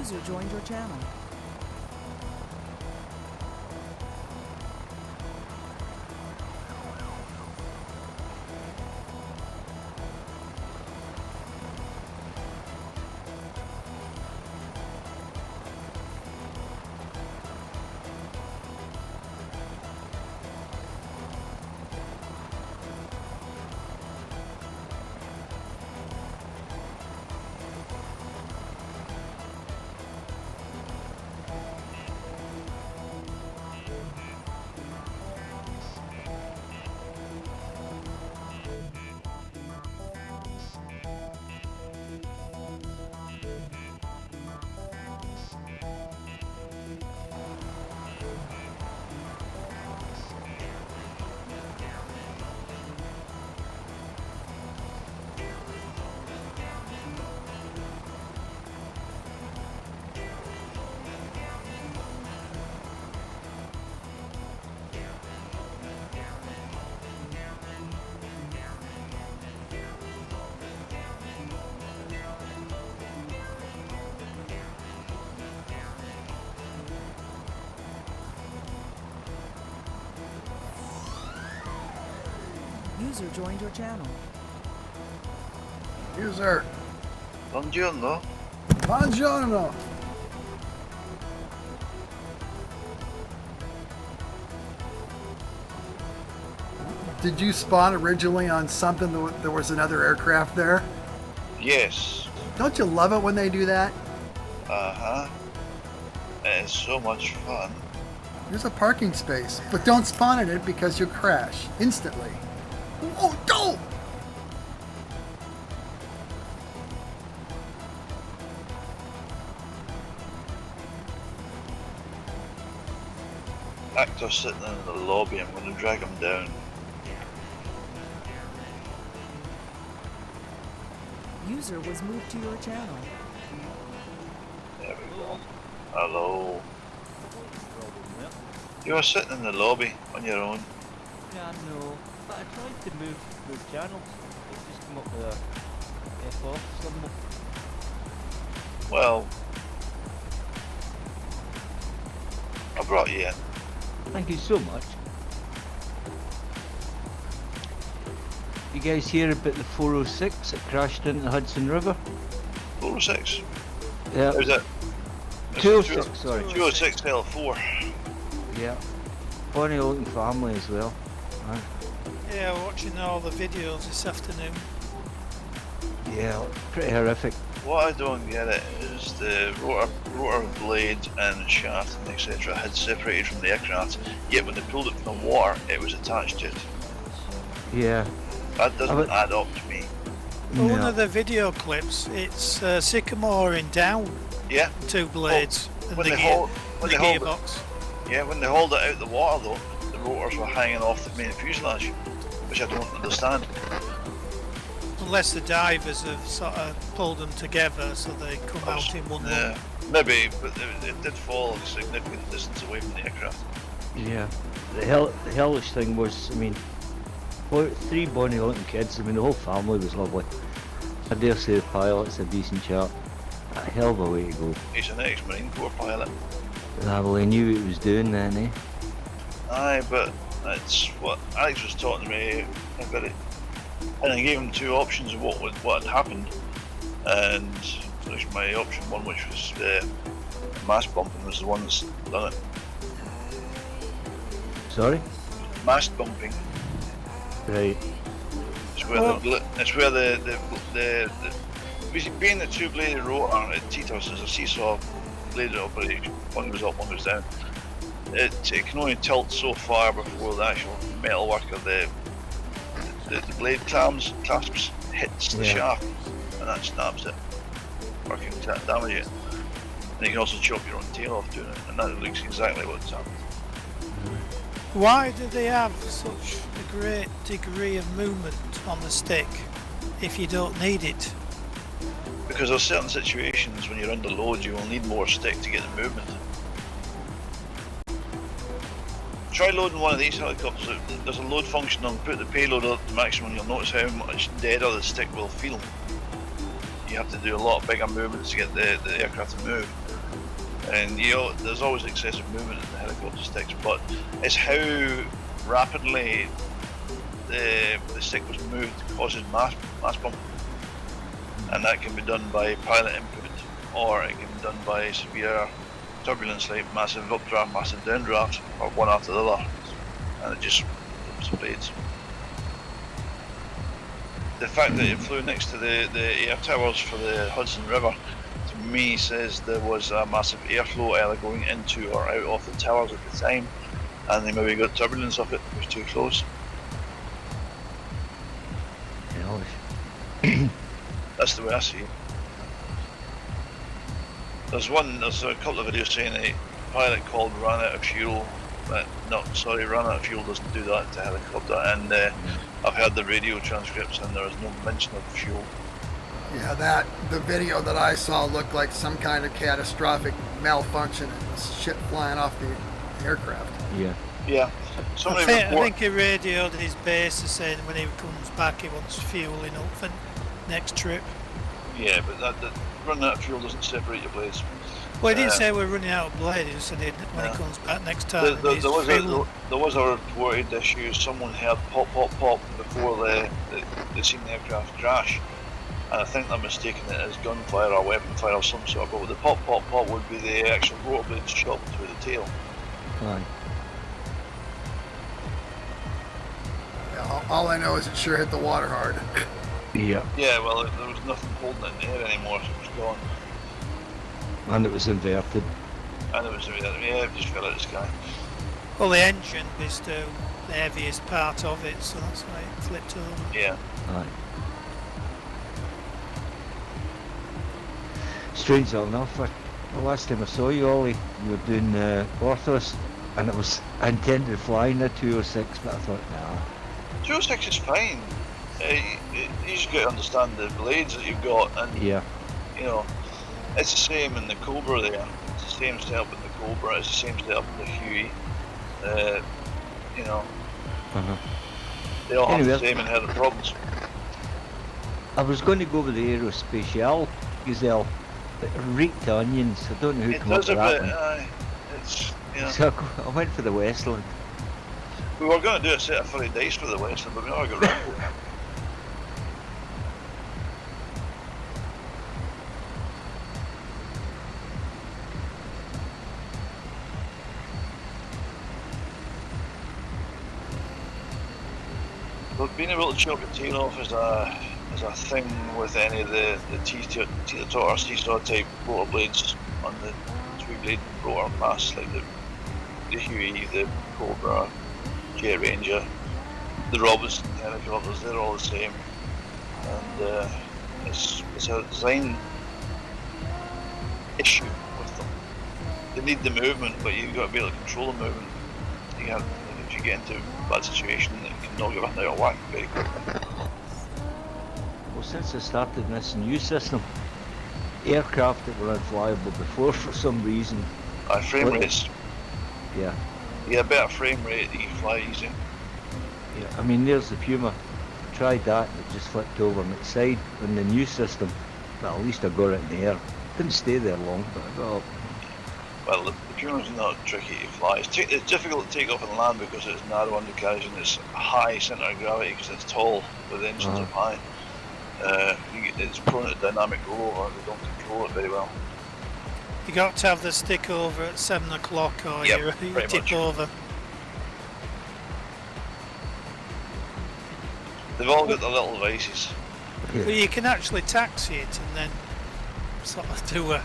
User joined your channel. User joined your channel. User. Buongiorno. Buongiorno. Did you spawn originally on something that there was another aircraft there? Yes. Don't you love it when they do that? Uh-huh. It's so much fun. There's a parking space, but don't spawn in it because you'll crash instantly. Oh, don't! Actor sitting in the lobby, I'm going to drag him down. User was moved to your channel. There we go. Hello. You are sitting in the lobby on your own. Yeah, I know. But I tried to move channels. It just come up with a F off symbol. Well, I brought you in. Thank you so much. You guys hear about the 406 that crashed into the Hudson River? 406? Yeah. How's that? 206, sorry. 206 L4. Yeah. Funny looking family as well. Right. Yeah, watching all the videos this afternoon. Yeah, pretty horrific. What I don't get it is the rotor blade and shaft and etc. had separated from the aircraft, yet when they pulled it from the water, it was attached to it. Yeah. That doesn't add up to me. Well, one of the video clips, it's Sycamore in down. Yeah. Two blades and when the, they hold gearbox. Yeah, when they hauled it out of the water though, the rotors were hanging off the main fuselage, which I don't understand. Unless the divers have sort of pulled them together so they come out in one lump. Maybe, but it did fall a significant distance away from the aircraft. Yeah. The hellish thing was, I mean, 3 bonny looking kids, I mean the whole family was lovely. I dare say the pilot's a decent chap. A hell of a way to go. He's an ex-Marine Corps pilot. Well, he knew what he was doing then, eh? Aye, but that's what Alex was talking to me about it. And I gave him 2 options of what had happened. And there's my option 1, which was mast bumping, was the one that's done it. Sorry? Mast bumping. Right. It's where being the 2-bladed rotor at Titos is a seesaw bladed operation. One goes up, one goes down. It can only tilt so far before the actual metalwork of the blade clasps hits the shaft, and that snaps it, or can damage it. And you can also chop your own tail off doing it, and that looks exactly what's happened. Why do they have such a great degree of movement on the stick if you don't need it? Because there's certain situations when you're under load you will need more stick to get the movement. Try loading one of these helicopters. There's a load function on, put the payload up to maximum, you'll notice how much deader the stick will feel. You have to do a lot bigger movements to get the aircraft to move. And there's always excessive movement in the helicopter sticks, but it's how rapidly the stick was moved causes mass bump, and that can be done by pilot input, or it can be done by severe turbulence like massive updraft, massive downdraft, or one after the other, and it just blades. The fact that it flew next to the air towers for the Hudson River, to me says there was a massive airflow either going into or out of the towers at the time, and they maybe got turbulence of it. It was too close. That's the way I see it. There's a couple of videos saying a pilot called ran out of fuel. Ran out of fuel doesn't do that to a helicopter, and I've heard the radio transcripts and there is no mention of fuel. Yeah, the video that I saw looked like some kind of catastrophic malfunction and shit flying off the aircraft. Yeah. Yeah. I think he radioed his base saying when he comes back he wants fueling up for next trip. Yeah, but that running out of fuel doesn't separate your blades. Well, he didn't say we're running out of blade, he just said when he comes back next time. There was a reported issue. Someone heard pop, pop, pop before they seen the aircraft crash, and I think they're mistaking it as gunfire or weapon fire of some sort. But the pop, pop, pop would be the actual rotor blades shot through the tail. Aye. Yeah, all I know is it sure hit the water hard. Yeah. Yeah, well, there was nothing holding it in the air anymore, so it was gone. And it was inverted. And it was, it just fell out of the sky. Well, the engine is the heaviest part of it, so that's why it flipped over. Yeah. Aye. Strange enough, the last time I saw you, Ollie, you were doing Orthos, and I intended to fly in a 206, but I thought, nah. 206 is fine. You just got to understand the blades that you've got, and yeah, it's the same in the Cobra there. It's the same setup in the Cobra. It's the same setup in the Huey. They all have the same inherent problems. I was going to go with the Aerospatiale Gazelle, but it reeked of onions. I don't know who came up with that one. So I went for the Westland. We were going to do a set of furry dice for the Westland, but we never got around to it. But being able to chop your tail off is a thing with any of the teeter-totter or seesaw type rotor blades on the two-blade rotor mass, like the Huey, the Cobra, Jet Ranger, the Robinson helicopters. They're all the same, and it's a design issue with them. They need the movement, but you've got to be able to control the movement. If you get into a bad situation, it can knock you out of whack very quickly. Well, since I started this new system, aircraft that were unflyable before for some reason. Frame rates. Yeah. Yeah, better frame rate, you can fly easy. Yeah, I mean, there's the Puma. I tried that and it just flipped over on its side. In the new system, well, at least I got it in the air. Didn't stay there long, but I got up. Well, the Puma's not tricky to fly. It's difficult to take off and land because it's narrow undercarriage and it's high centre of gravity because it's tall with the engines up high. It's prone to dynamic rollover. They don't control it very well. You got to have the stick over at 7 o'clock or you tip over. They've all got their little devices. Yeah. Well, you can actually taxi it and then sort of do a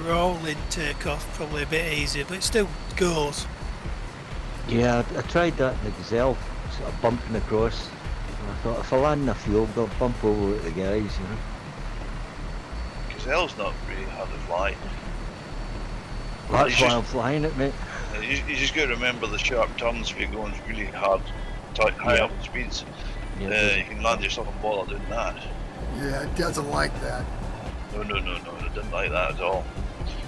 rolling takeoff, probably a bit easier, but it still goes. Yeah, I tried that in the Gazelle, sort of bumping across. And I thought if I land in a field, I'll bump over with the guys, Gazelle's not really hard to fly. That's why I'm flying it, mate. You just got to remember the sharp turns if you're going really hard, high up speeds. Yeah, you can land yourself on bother doing that. Yeah, it doesn't like that. No, it didn't like that at all.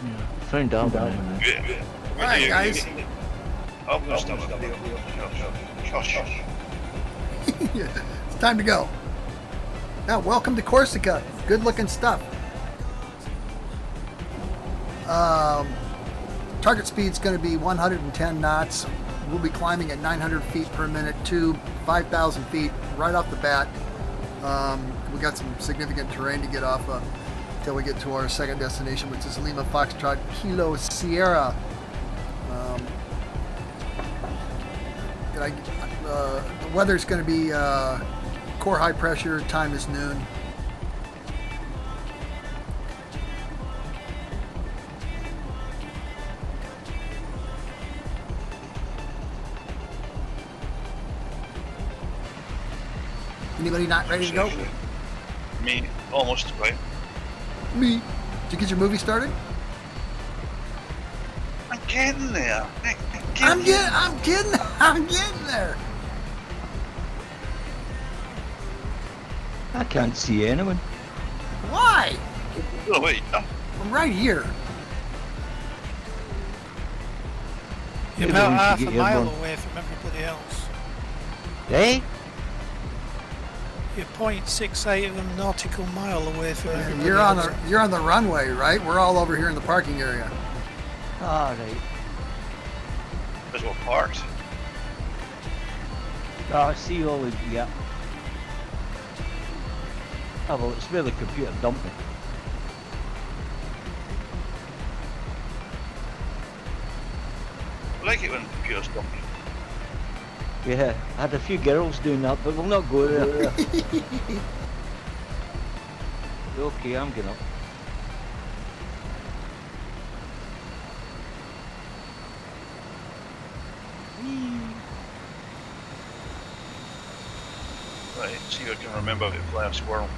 Yeah. Found out. Alright, guys. I'm going to stop it. Shush. It's time to go. Now, welcome to Corsica. Good looking stuff. target speed's going to be 110 knots. We'll be climbing at 900 feet per minute to 5,000 feet right off the bat. We got some significant terrain to get off of until we get to our second destination, which is Lima Foxtrot Kilo Sierra. The weather's going to be core high pressure. Time is noon. Anybody not ready to go? Me, almost, right? Me. Did you get your movie started? I'm getting there. I'm getting there. I can't see anyone. Why? Oh, wait. I'm right here. You're Maybe about we should half get a your mile one. away from everybody else. Eh? You're 0.68 of a nautical mile away from everybody You're on else. the runway, right? We're all over here in the parking area. Alright. Because we're parked. Oh, I see all the... yeah. Oh, well, it's where the computer dumped me. I like it when computers dump me. Yeah, I had a few girls doing that, but we'll not go there. Okay, I'm getting up. Right, see if I can remember how to fly a squirrel.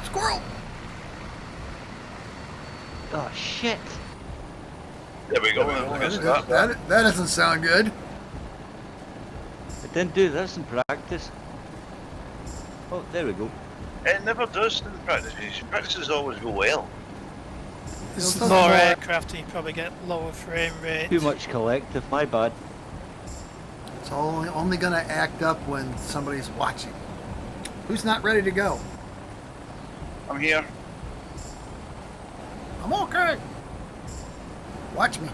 Squirrel. Oh, shit. There we go. That doesn't sound good. I didn't do this in practice. Oh, there we go. It never does in practice. Practices always go well. There's Those more are- aircraft and you probably get lower frame rate. Too much collective, my bad. It's only going to act up when somebody's watching. Who's not ready to go? I'm here. I'm okay. Watch me.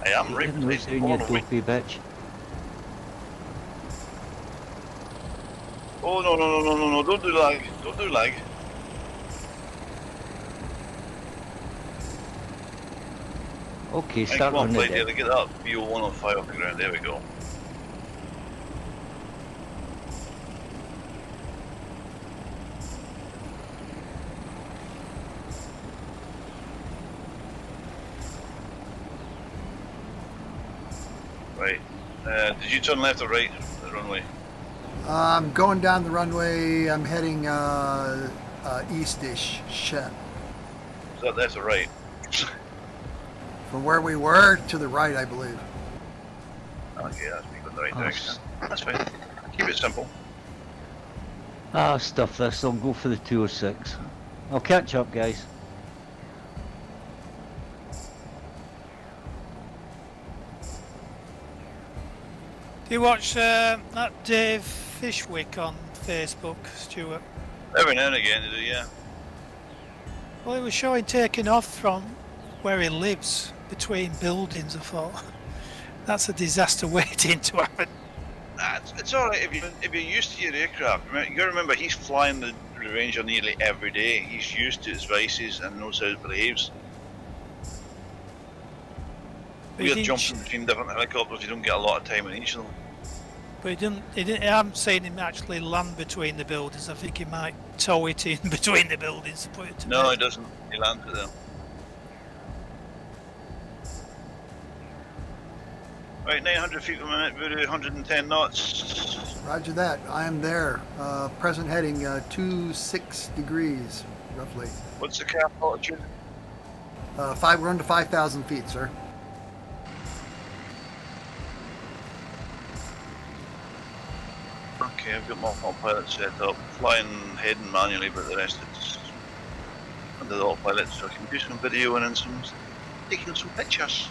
I am right. Didn't lose doing your dopey bitch. Oh, no, don't do lag. Don't do lag. Okay, Right, start come on, running play it. there. Get that BO105 off the ground. There we go. Right. Did you turn left or right the runway? I'm going down the runway. I'm heading east-ish. Shit. Is that left or right? From where we were to the right, I believe. Okay, that's me going the right Oh, direction. That's fine. Keep it simple. Ah, stuff this. I'll go for the 206. I'll catch up, guys. Do you watch that Dave Fishwick on Facebook, Stuart? Every now and again, you do, yeah. Well, he was showing taking off from where he lives between buildings. I thought that's a disaster waiting to happen. It's alright if you're used to your aircraft. You gotta remember, he's flying the Ranger nearly every day. He's used to its vices and knows how it behaves. But he We're didn't jumping between different helicopters, you don't get a lot of time in each of them. But he didn't. I haven't seen him actually land between the buildings. I think he might tow it in between the buildings to put it to No, bed. he doesn't. He lands it there. Right, 900 feet per minute, we're 110 knots. Roger that. I am there. Present heading 26 degrees, roughly. What's the cap altitude? We're under 5,000 feet, sir. Okay, I've got my autopilot set up. Flying heading manually, but the rest it's under the autopilot, so I can do some video and then taking some pictures.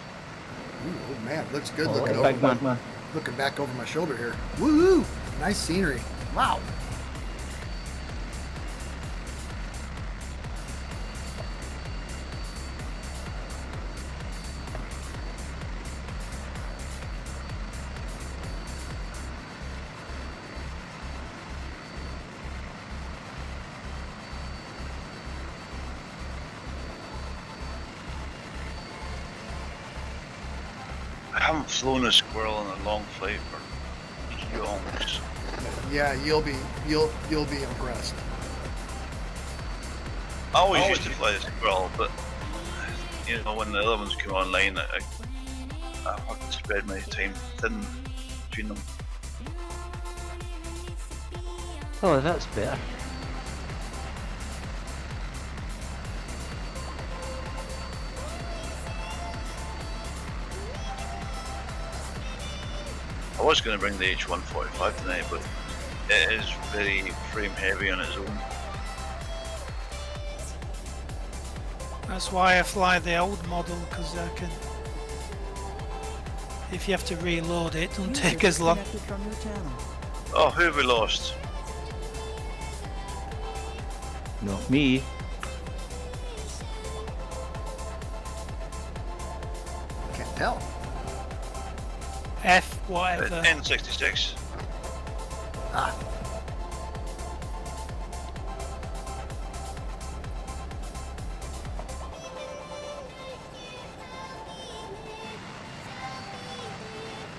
Ooh, oh man, looks good Oh, looking big over man. looking back over my shoulder here. Woo! Nice scenery. Wow. haven't flown a squirrel in a long flight for yonks. Yeah, you'll be impressed. I always used to fly a squirrel, but you know, when the other ones came online, I had to spread my time thin between them. Oh, that's better. I was going to bring the H145 tonight, but it is very frame heavy on its own. That's why I fly the old model, because I can. If you have to reload it, don't take as long. Disconnected from your channel. Oh, who have we lost? Not me. Can't tell. F whatever. N66. Ah,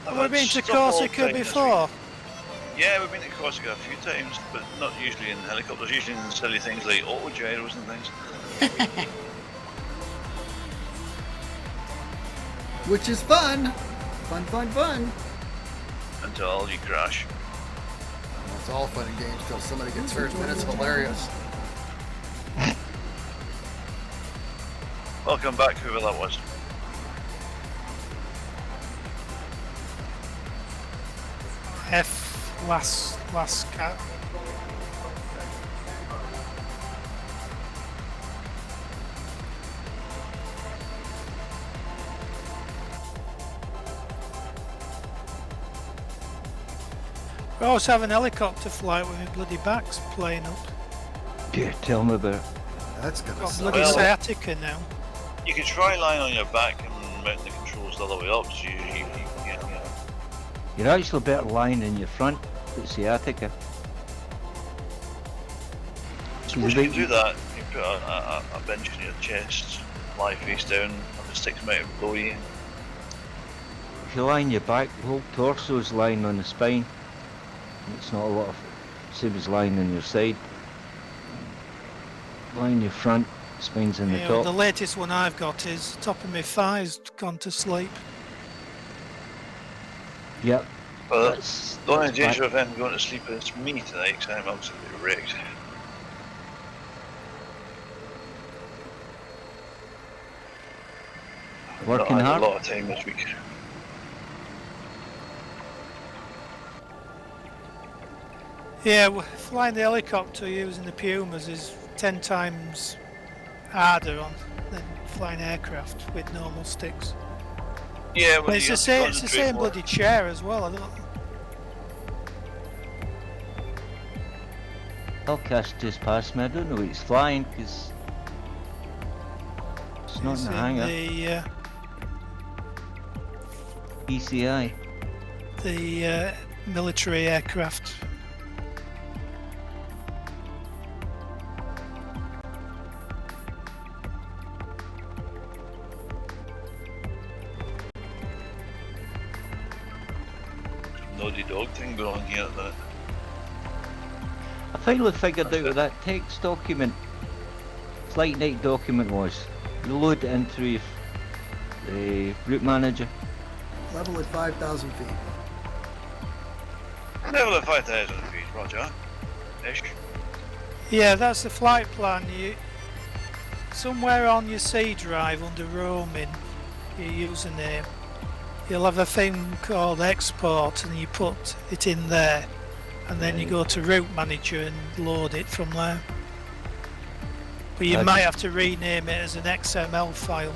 Have we been to Corsica before? Yeah, we've been to Corsica a few times, but not usually in helicopters, usually in silly things like auto gyros and things. which is fun. Fun. Until you crash. It's all fun and games till somebody gets hurt, then it's hilarious. Welcome back, whoever that was. F last cat. We always have an helicopter flight with my bloody backs playing up. Yeah, tell me about it. That's gonna Got suck. bloody Well- sciatica now. You could try lying on your back and mount the controls the other way up, so you You're actually better lying in your front with sciatica. suppose you can do that. You put a bench in your chest, lie face down, have the sticks mounted below you. If you lie on your back, the whole torso's lying on the spine. It's not a lot of same as lying on your side. Lie on your front, spine's in the Yeah, top. the latest one I've got is top of my thighs gone to sleep. Yep. But That's, the only that's danger back. of him going to sleep is me tonight, because I'm absolutely wrecked. Working Not had hard? a lot of time this week. Yeah, flying the helicopter using the Pumas is 10 times harder on than flying aircraft with normal sticks. Yeah, But it's the same bloody chair as well. I don't. Hellcast just passed me. I don't know what he's flying because it's not in the hangar. ECI. The military aircraft. Naughty dog thing going on here at the minute. I finally figured out what that text document, FlightNight document was. You load it in through the route manager. Level at 5,000 feet. Level at 5,000 feet, roger. Ish. Yeah, that's the flight plan. Somewhere on your C drive under roaming, your username, you'll have a thing called export, and you put it in there, and then you go to route manager and load it from there. But you might have to rename it as an XML file.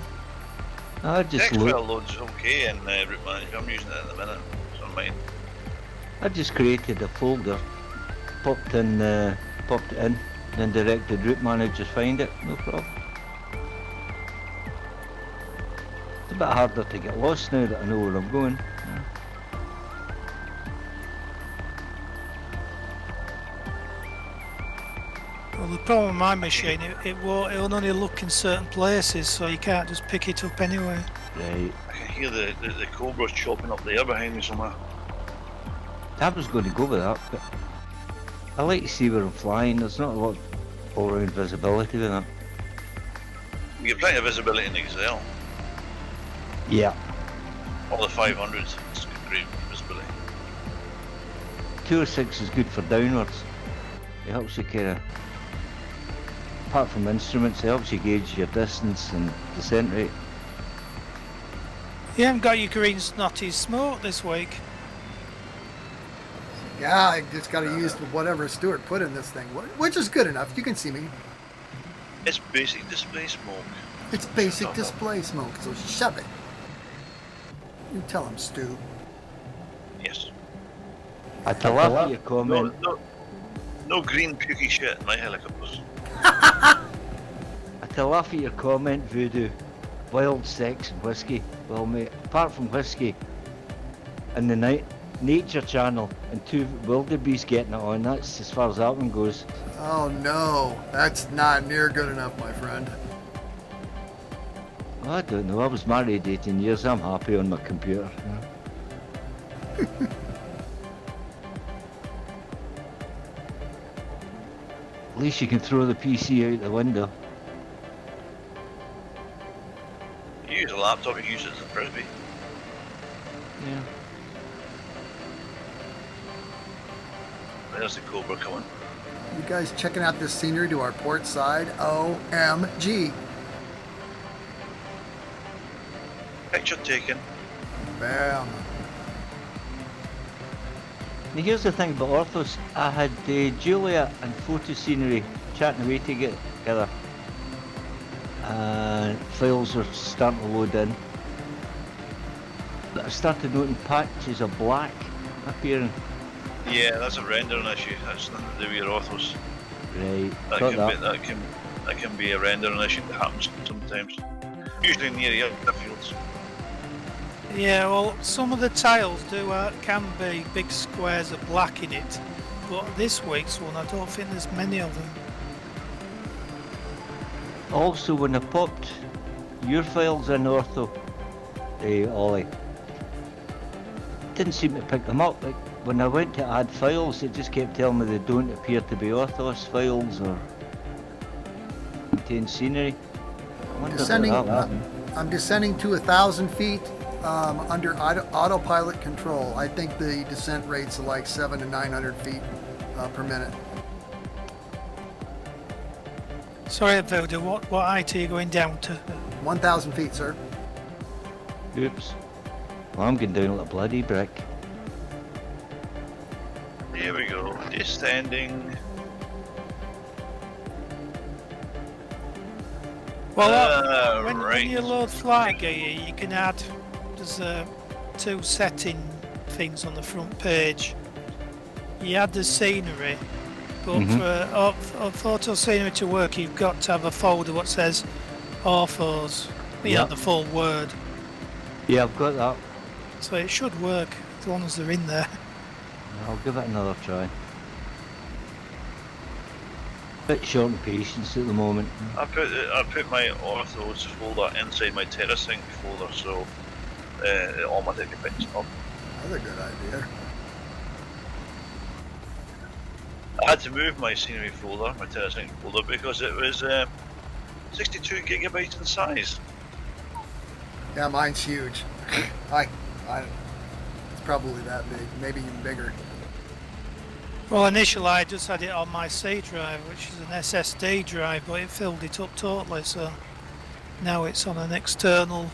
I just XML loads okay in route manager. I'm using it at the minute. It's on mine. I just created a folder, popped it in, then directed route manager find it. No problem. It's a bit harder to get lost now that I know where I'm going. Well, the problem with my machine, it'll only look in certain places, so you can't just pick it up anywhere. Right. I can hear the Cobra chopping up the air behind me somewhere. I was going to go with that, but I like to see where I'm flying. There's not a lot all around visibility with that. You get plenty of visibility in Excel. Yeah. All the 500s, it's great visibility. 206 is good for downwards. It helps you kind of, apart from instruments, it helps you gauge your distance and descent rate. You haven't got your green snotty smoke this week. Yeah, I just got to use whatever Stuart put in this thing, which is good enough. You can see me. It's basic display smoke. It's basic display smoke, so shove it. You tell him, Stu. Yes. I tell off your comment. No green pukey shit in my helicopters. I tell off your comment, Voodoo. Wild sex and whiskey. Well, mate, apart from whiskey and the Nature Channel and 2 wildebeest getting it on, that's as far as that one goes. Oh no, that's not near good enough, my friend. Well, I don't know. I was married 18 years. I'm happy on my computer. You know? At least you can throw the PC out the window. You use a laptop, you use it as a frisbee. Yeah. There's the Cobra coming. You guys checking out this scenery to our port side? OMG. Picture taken. Bam. Now here's the thing about Orthos. I had Julia and photo scenery chatting away together. And files are starting to load in. But I started noting patches of black appearing. Yeah, that's a rendering issue. That's nothing to do with your authors. Right, That can be a rendering issue that happens sometimes. Usually near airfields. Yeah, well, some of the tiles can be big squares of black in it, but this week's one, I don't think there's many of them. Also, when I popped your files in Ortho, Ollie, didn't seem to pick them up. Like when I went to add files, it just kept telling me they don't appear to be Orthos files or contain scenery. I wonder Descending, what that happened. I'm descending to 1,000 feet under autopilot control. I think the descent rates are like 700 to 900 feet per minute. Sorry, Voodoo, what height are you going down to? 1,000 feet, sir. Oops. Well, I'm going down like a bloody brick. Here we go. Descending. Well, when right. you load flight gear, you can add, there's 2 setting things on the front page. You add the scenery, but for a photo scenery to work, you've got to have a folder what says orthos. You have the full word. Yeah, I've got that. So it should work as long as they're in there. I'll give it another try. Bit short on patience at the moment. I put my orthos folder inside my TerraSync folder, so it automatically picks it up. That's a good idea. I had to move my scenery folder, my TerraSync folder, because it was 62 gigabytes in size. Yeah, mine's huge. It's probably that big, maybe even bigger. Well, initially I just had it on my C drive, which is an SSD drive, but it filled it up totally, so now it's on an external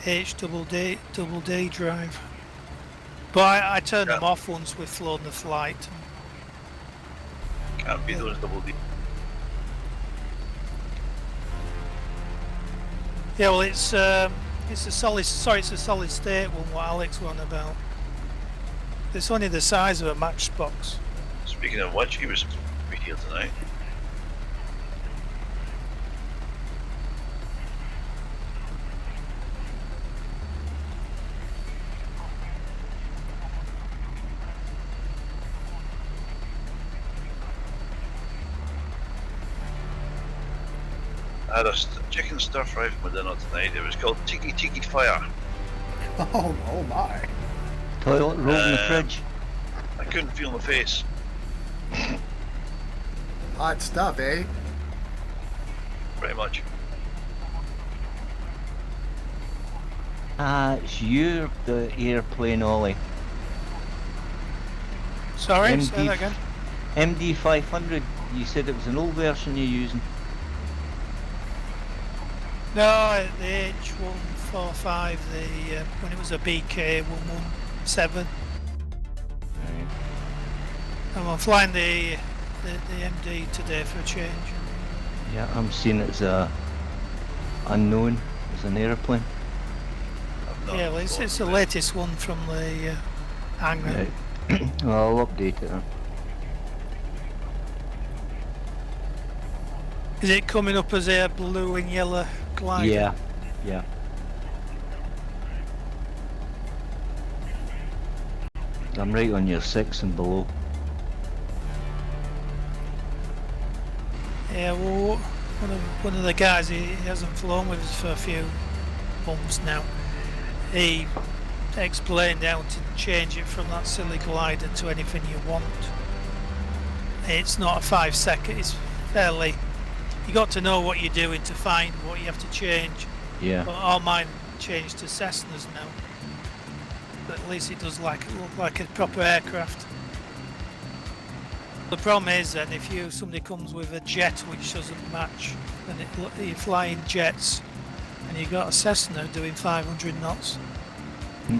HDD drive. But I turned them off once we've flown the flight. Can't be those double D. Yeah, well, it's a solid state one. What Alex was on about. It's only the size of a matchbox. Speaking of which, he was here tonight. I had a chicken stir fry for my dinner tonight. It was called Tiki Tiki Fire. Oh my. Toilet roll in the fridge. I couldn't feel my face. Hot stuff, eh? Pretty much. It's you, the airplane, Ollie. Sorry, say that again. MD500, you said it was an old version you're using. No, the H145, when it was a BK 117. Right. And I'm flying the MD today for a change. Yeah, I'm seeing it as a unknown, as an airplane. Yeah, well, it's the latest one from the hangar. Right. Well, I'll update it then. Is it coming up as a blue and yellow glider? Yeah, yeah. I'm right on your 6 and below. Yeah, well, one of the guys, he hasn't flown with us for a few months now. He explained how to change it from that silly glider to anything you want. It's not a 5 second, it's fairly, you got to know what you're doing to find what you have to change. Yeah. But all mine changed to Cessnas now. But at least it does look like a proper aircraft. The problem is then if somebody comes with a jet which doesn't match, and you're flying jets and you've got a Cessna doing 500 knots. Hmm.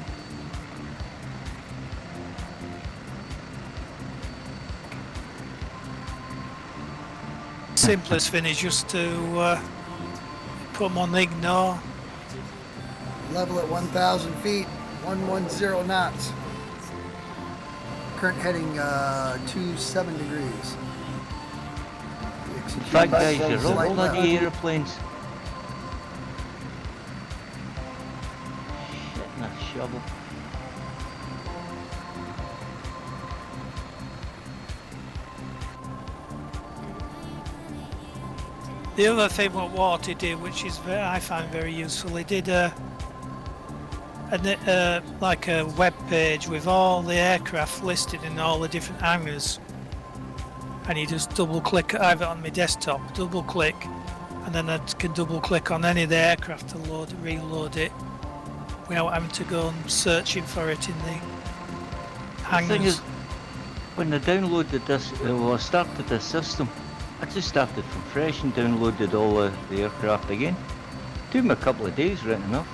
Simplest thing is just to put them on ignore. Level at 1,000 feet, 110 knots. Current heading 27 degrees. In fact, guys, you're all Slight left. bloody airplanes. Shit in a shovel. The other thing what Water did, which is I find very useful, he did like a web page with all the aircraft listed in all the different hangars, and you just double click. I have it on my desktop, double click, and then I can double click on any of the aircraft to reload it without having to go and searching for it in the hangars. The thing is, when I downloaded this, well, I started this system, I just started from fresh and downloaded all the aircraft again. Took me a couple of days, right enough.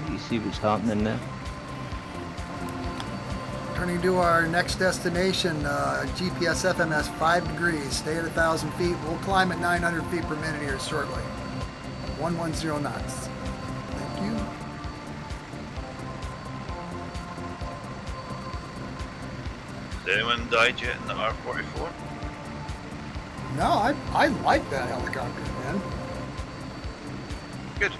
You see what's happening there. Turning to our next destination, GPS FMS 5 degrees, stay at 1,000 feet. We'll climb at 900 feet per minute here shortly. 110 knots. Thank you. Did anyone die yet in the R44? No, I like that helicopter, man. Good.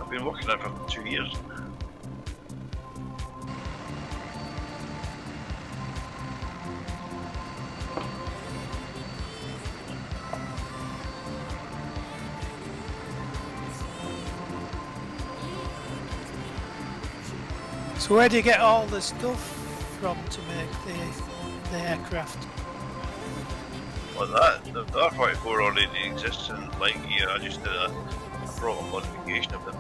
I've been working on it for 2 years. So where do you get all the stuff from to make the aircraft? Well, the R44 already exists in like here. I just did a proper modification of them.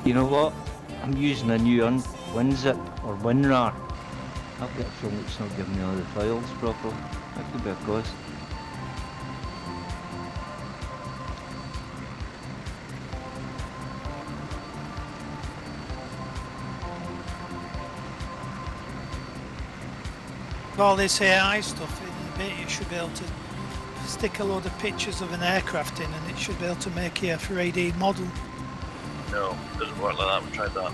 You know what? I'm using a new WinZip or WinRAR. I've got a feeling it's not giving me all the files properly. That could be a cause. All this AI stuff, in a bit you should be able to stick a load of pictures of an aircraft in and it should be able to make you a 3D model. No, it doesn't work like that. We tried that.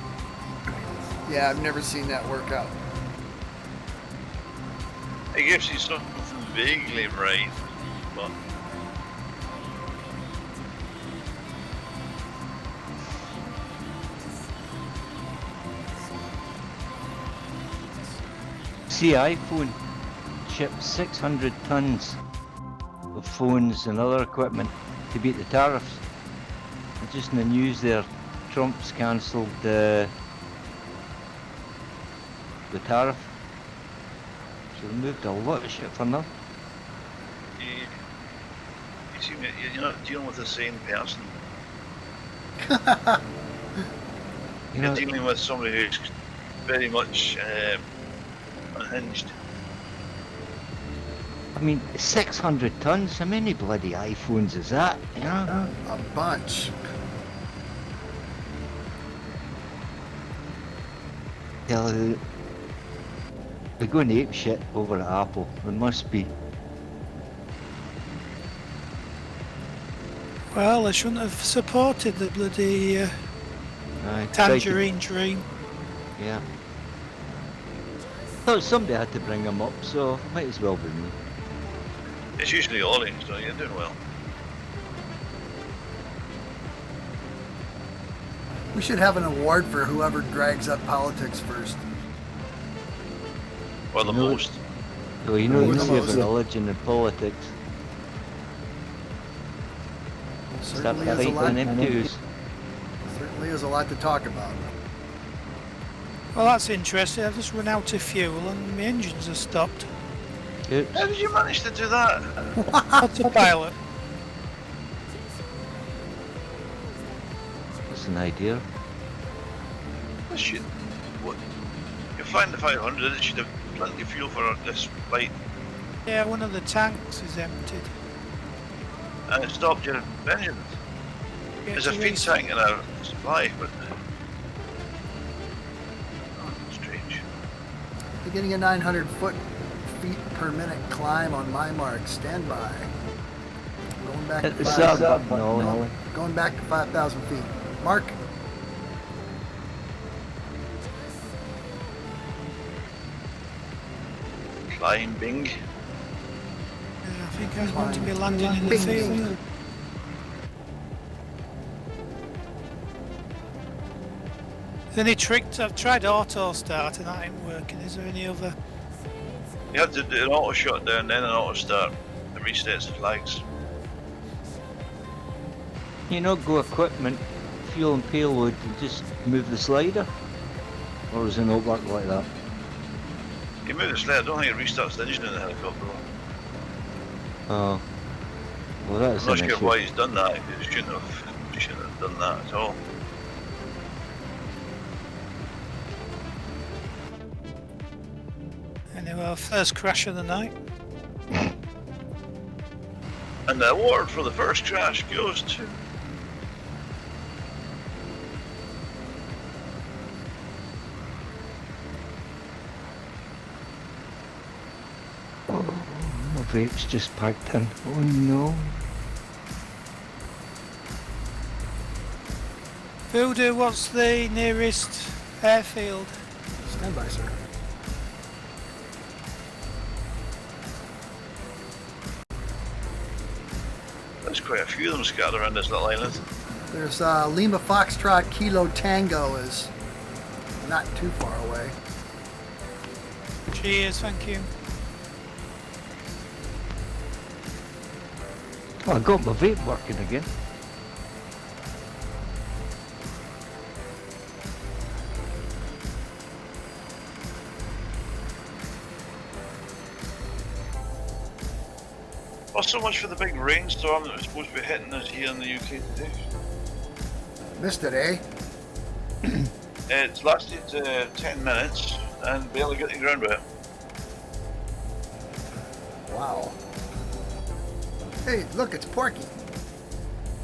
Yeah, I've never seen that work out. It gives you something vaguely right, but See, iPhone shipped 600 tons of phones and other equipment to beat the tariffs. And just in the news there, Trump's cancelled the tariff. So they moved a lot of shit for nothing. You seem you're not dealing with the same person. You You're know, dealing with somebody who's very much unhinged. I mean, 600 tons, how many bloody iPhones is that, you know? A bunch. Yeah, they're going ape shit over at Apple. There must be. Well, they shouldn't have supported the bloody Aye, tried to- tangerine dream. Yeah. Thought somebody had to bring them up, so it might as well be me. It's usually Ollie, so you're doing well. We should have an award for whoever drags up politics first. Or the No. most. So you know Or you the say about most. religion and politics. Start Certainly is a lot. fighting them dues. Certainly is a lot to talk about. Well, that's interesting. I've just run out of fuel and my engines are stopped. Oops. How did you manage to do that? Autopilot. That's an idea. This should. What? You're flying the 500, it should have plenty of fuel for this flight. Yeah, one of the tanks is emptied. And it stopped your engines. Get There's a to feed restart. tank in our supply, but. Oh, strange. Beginning a 900 feet per minute climb on my mark. Stand by. Going back Hit to the 5,000. sub button, Ollie. No, going back to 5,000 feet. Mark. Climbing. Yeah, I think I was going to be landing in the Bing. field. Is there any tricks? I've tried auto start and that ain't working. Is there any other? You have to do an auto shutdown, then an auto start. It resets the flags. You know, go equipment, fuel and payload, and just move the slider? Or does it not work like that? You move the sled, I don't think it restarts the engine in the helicopter. Oh. Well, that's I'm not an sure issue. why he's done that. He shouldn't have done that at all. Anyway, our first crash of the night. And the award for the first crash goes to. My vape's just packed in. Oh no. Voodoo, what's the nearest airfield? Stand by, sir. There's quite a few of them scattered around this little island. There's Lima Foxtrot Kilo Tango is not too far away. Cheers, thank you. Oh, I got my vape working again. Not so much for the big rainstorm that was supposed to be hitting us here in the UK today. Missed it, eh? It's lasted 10 minutes and barely got the ground with it. Wow. Hey, look, it's Porky.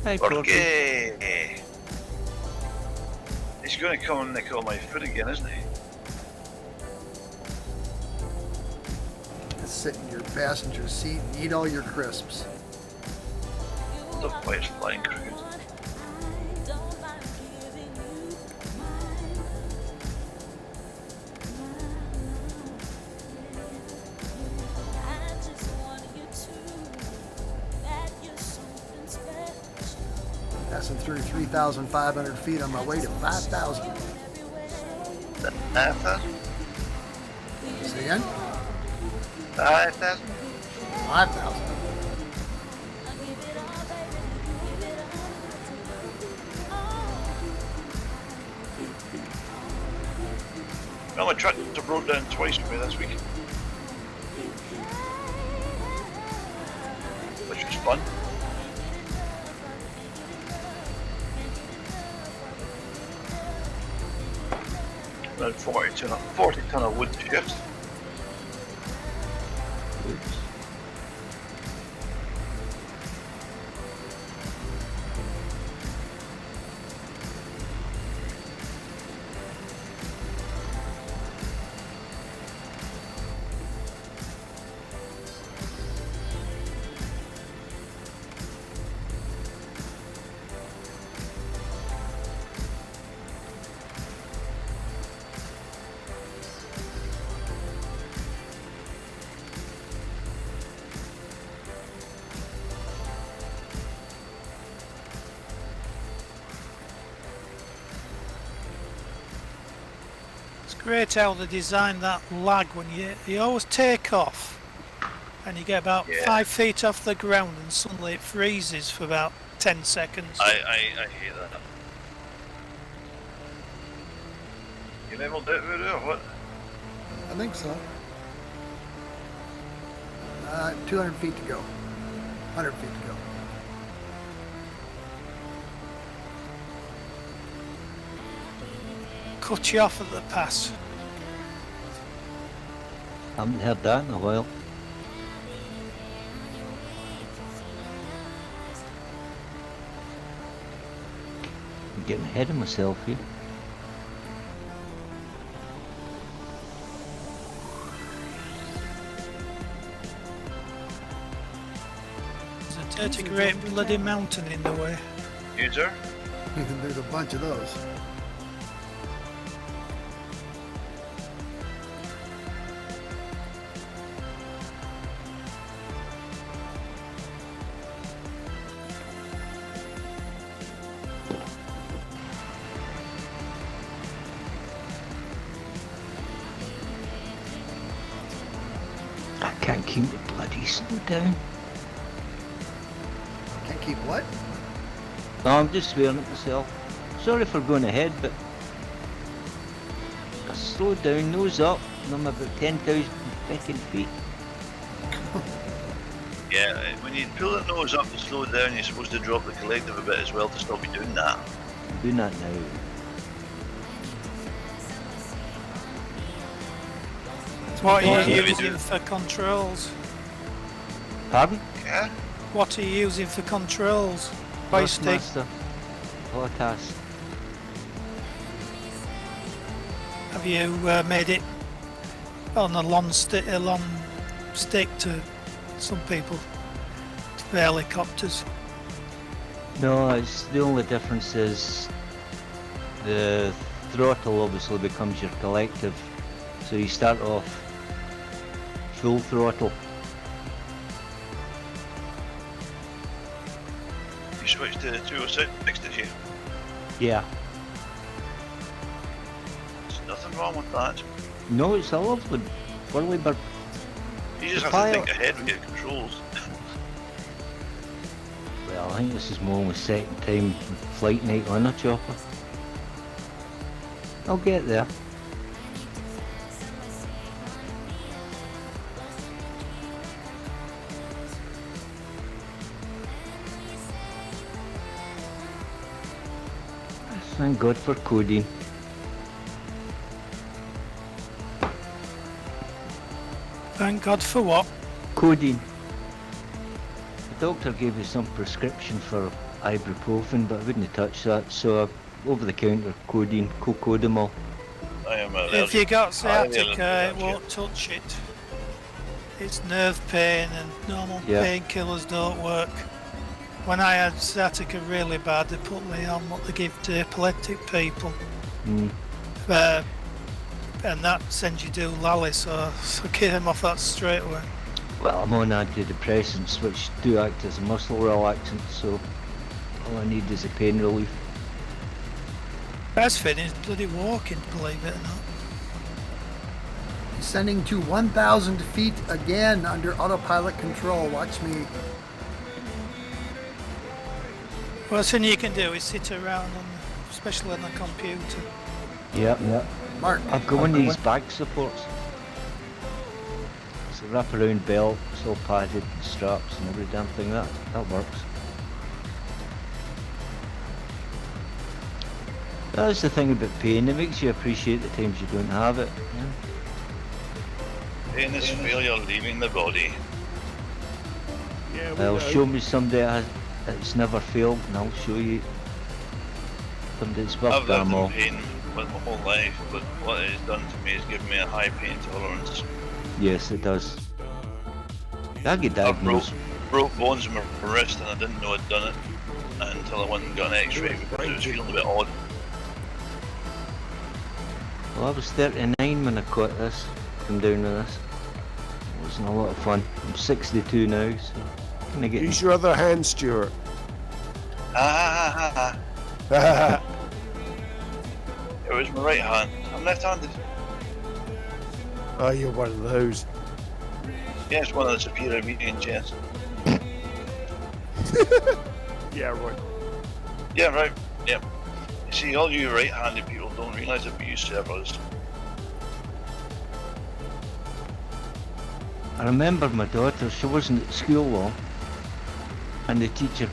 Hi, Porky. Okay. He's going to come and nick all my food again, isn't he? Sit in your passenger seat and eat all your crisps. The place flying crooked. Passing through 3,500 feet on my way to 5,000. After? Say again? 5,000. 5,000. Well, my tractor broke down twice for me this week. Which was fun. Around 40 ton of wood to shift. Oops. Great how they designed that lag when you always take off and you get about 5 feet off the ground and suddenly it freezes for about 10 seconds. I hate that. You never do it, Voodoo, or what? I think so. 200 feet to go. 100 feet to go. Cut you off at the pass. Haven't heard that in a while. I'm getting ahead of myself here. There's a dirty great bloody mountain in the way. User? There's a bunch of those. I can't keep the bloody slow down. Can't keep what? No, I'm just swearing at myself. Sorry for going ahead, but I slowed down, nose up, and I'm about 10,000 fucking feet. Yeah, when you pull the nose up and slow down, you're supposed to drop the collective a bit as well to stop you doing that. I'm doing that now. What are you Yeah, we using do. for controls? Pardon? Yeah? What are you using for controls? Joystick. Master. Potas. Have you made it on a long stick to some people for helicopters? No, it's the only difference is the throttle obviously becomes your collective. So you start off full throttle. You switched to 206, did you? Yeah. There's nothing wrong with that. No, it's a lovely whirly bird. You just The have to pilot- think ahead with your controls. Well, I think this is my only second time with FlightNight on a chopper. I'll get there. Thank God for coding. Thank God for what? Codeine. The doctor gave me some prescription for ibuprofen, but I wouldn't touch that, so over-the-counter codeine, cocodamol. I am If you got highly sciatica, it allergic. won't touch it. It's nerve pain and normal Yeah. painkillers don't work. When I had sciatica really bad, they put me on what they give to epileptic people. Mm. And that sends you to lally, so I came off that straight away. Well, I'm on antidepressants, which do act as a muscle relaxant, so all I need is a pain relief. Best thing is bloody walking, believe it or not. Descending to 1,000 feet again under autopilot control. Watch me. Worst thing you can do is sit around, especially on the computer. Yep. Mark. I've got one of these bag supports. It's a wraparound belt, it's all padded, and straps and every damn thing. That works. That's the thing about pain, it makes you appreciate the times you don't have it. Yeah. Pain is failure leaving the body. Yeah, Well, show me somebody that's never failed and I'll show you somebody that's worth I've lived damn in all. pain with my whole life, but what it has done to me is given me a high pain tolerance. Yes, it does. I get I diagnosed. broke bones in my wrist and I didn't know I'd done it until I went and got an x-ray because it was feeling a bit odd. Well, I was 39 when I caught this, come down with this. It wasn't a lot of fun. I'm 62 now, so kind of getting... Use your other hand, Stuart. It was my right hand. I'm left-handed. Oh, you're one of those. Yeah, it's one of the superior median chess. Yeah, right. Yeah, right. Yep. You see, all you right-handed people don't realise it, but you servers. I remember my daughter, she wasn't at school long, and the teacher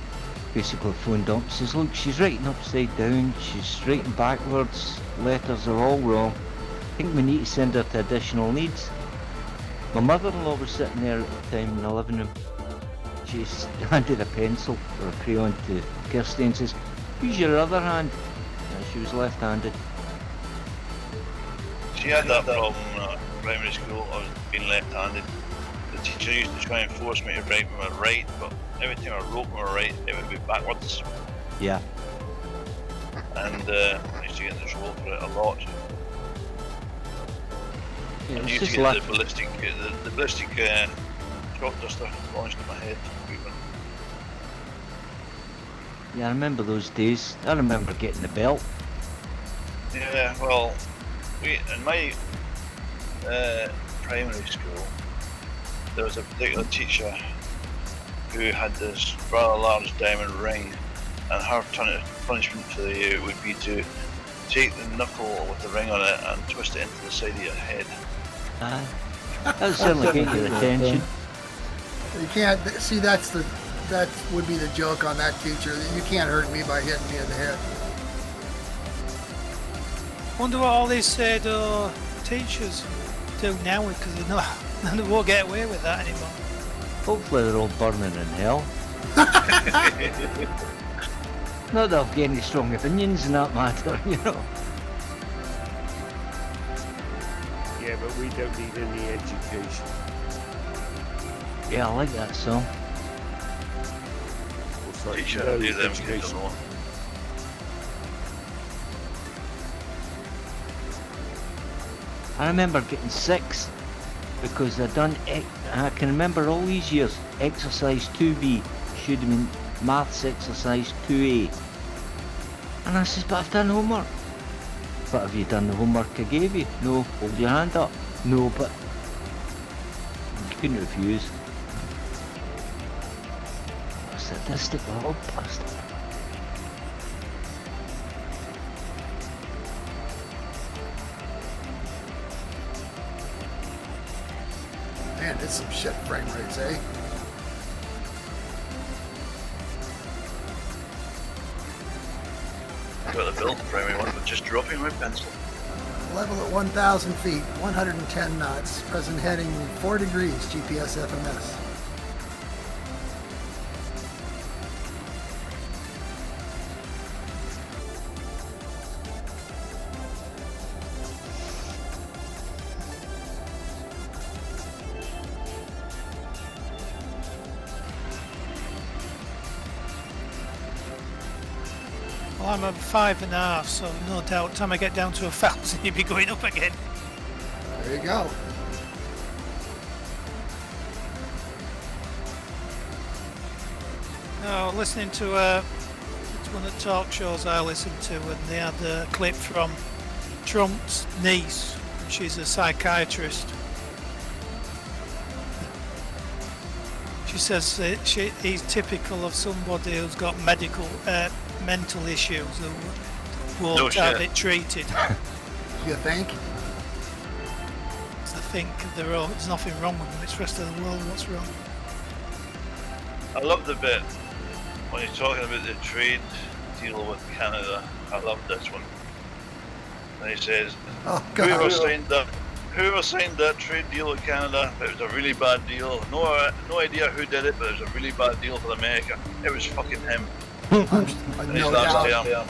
basically phoned up and says, look, she's writing upside down, she's writing backwards, letters are all wrong. I think we need to send her to additional needs. My mother-in-law was sitting there at the time in the living room. She handed a pencil or a crayon to Kirsty and says, use your other hand. And she was left-handed. She had that problem at primary school. I was being left-handed. The teacher used to try and force me to write with my right, but every time I wrote with my right, it would be backwards. Yeah. And I used to get in trouble for it a lot. Yeah, And it's used to just get left. the ballistic chalk duster launched at my head. Yeah, I remember those days. I remember getting the belt. Yeah, well, in my primary school, there was a particular teacher who had this rather large diamond ring, and her punishment for the year would be to take the knuckle with the ring on it and twist it into the side of your head. That would certainly get your attention. You can't see that would be the joke on that teacher. You can't hurt me by hitting me in the head. Wonder what all these teachers do now because they won't get away with that anymore. Hopefully they're all burning in hell. Not that I've got any strong opinions in that matter, you know. Yeah, but we don't need any education. Yeah, I like that song. Well, sorry, Teacher, no do them kids education. alone. I remember getting 6 because I can remember all these years, exercise 2B should have been maths exercise 2A. And I says, but I've done homework. But have you done the homework I gave you? No. Hold your hand up. No, but you couldn't refuse. Sadistic little bastard. Man, it's some shit frame rates, eh? Got the build primary one, but just dropping my pencil. Level at 1,000 feet, 110 knots. Present heading 4 degrees, GPS FMS. Well, I'm at 5.5, so no doubt time I get down to 1,000 you'll be going up again. There you go. No, listening to it's one of the talk shows I listen to, and they had a clip from Trump's niece. She's a psychiatrist, She says that he's typical of somebody who's got mental issues who won't have it treated. You think? I think there's nothing wrong with them. It's the rest of the world what's wrong. I love the bit when he's talking about the trade deal with Canada. I love this one. And he says, Oh, God. Whoever signed that trade deal with Canada, it was a really bad deal. No idea who did it, but it was a really bad deal for America. It was fucking him. In his No last doubt. term.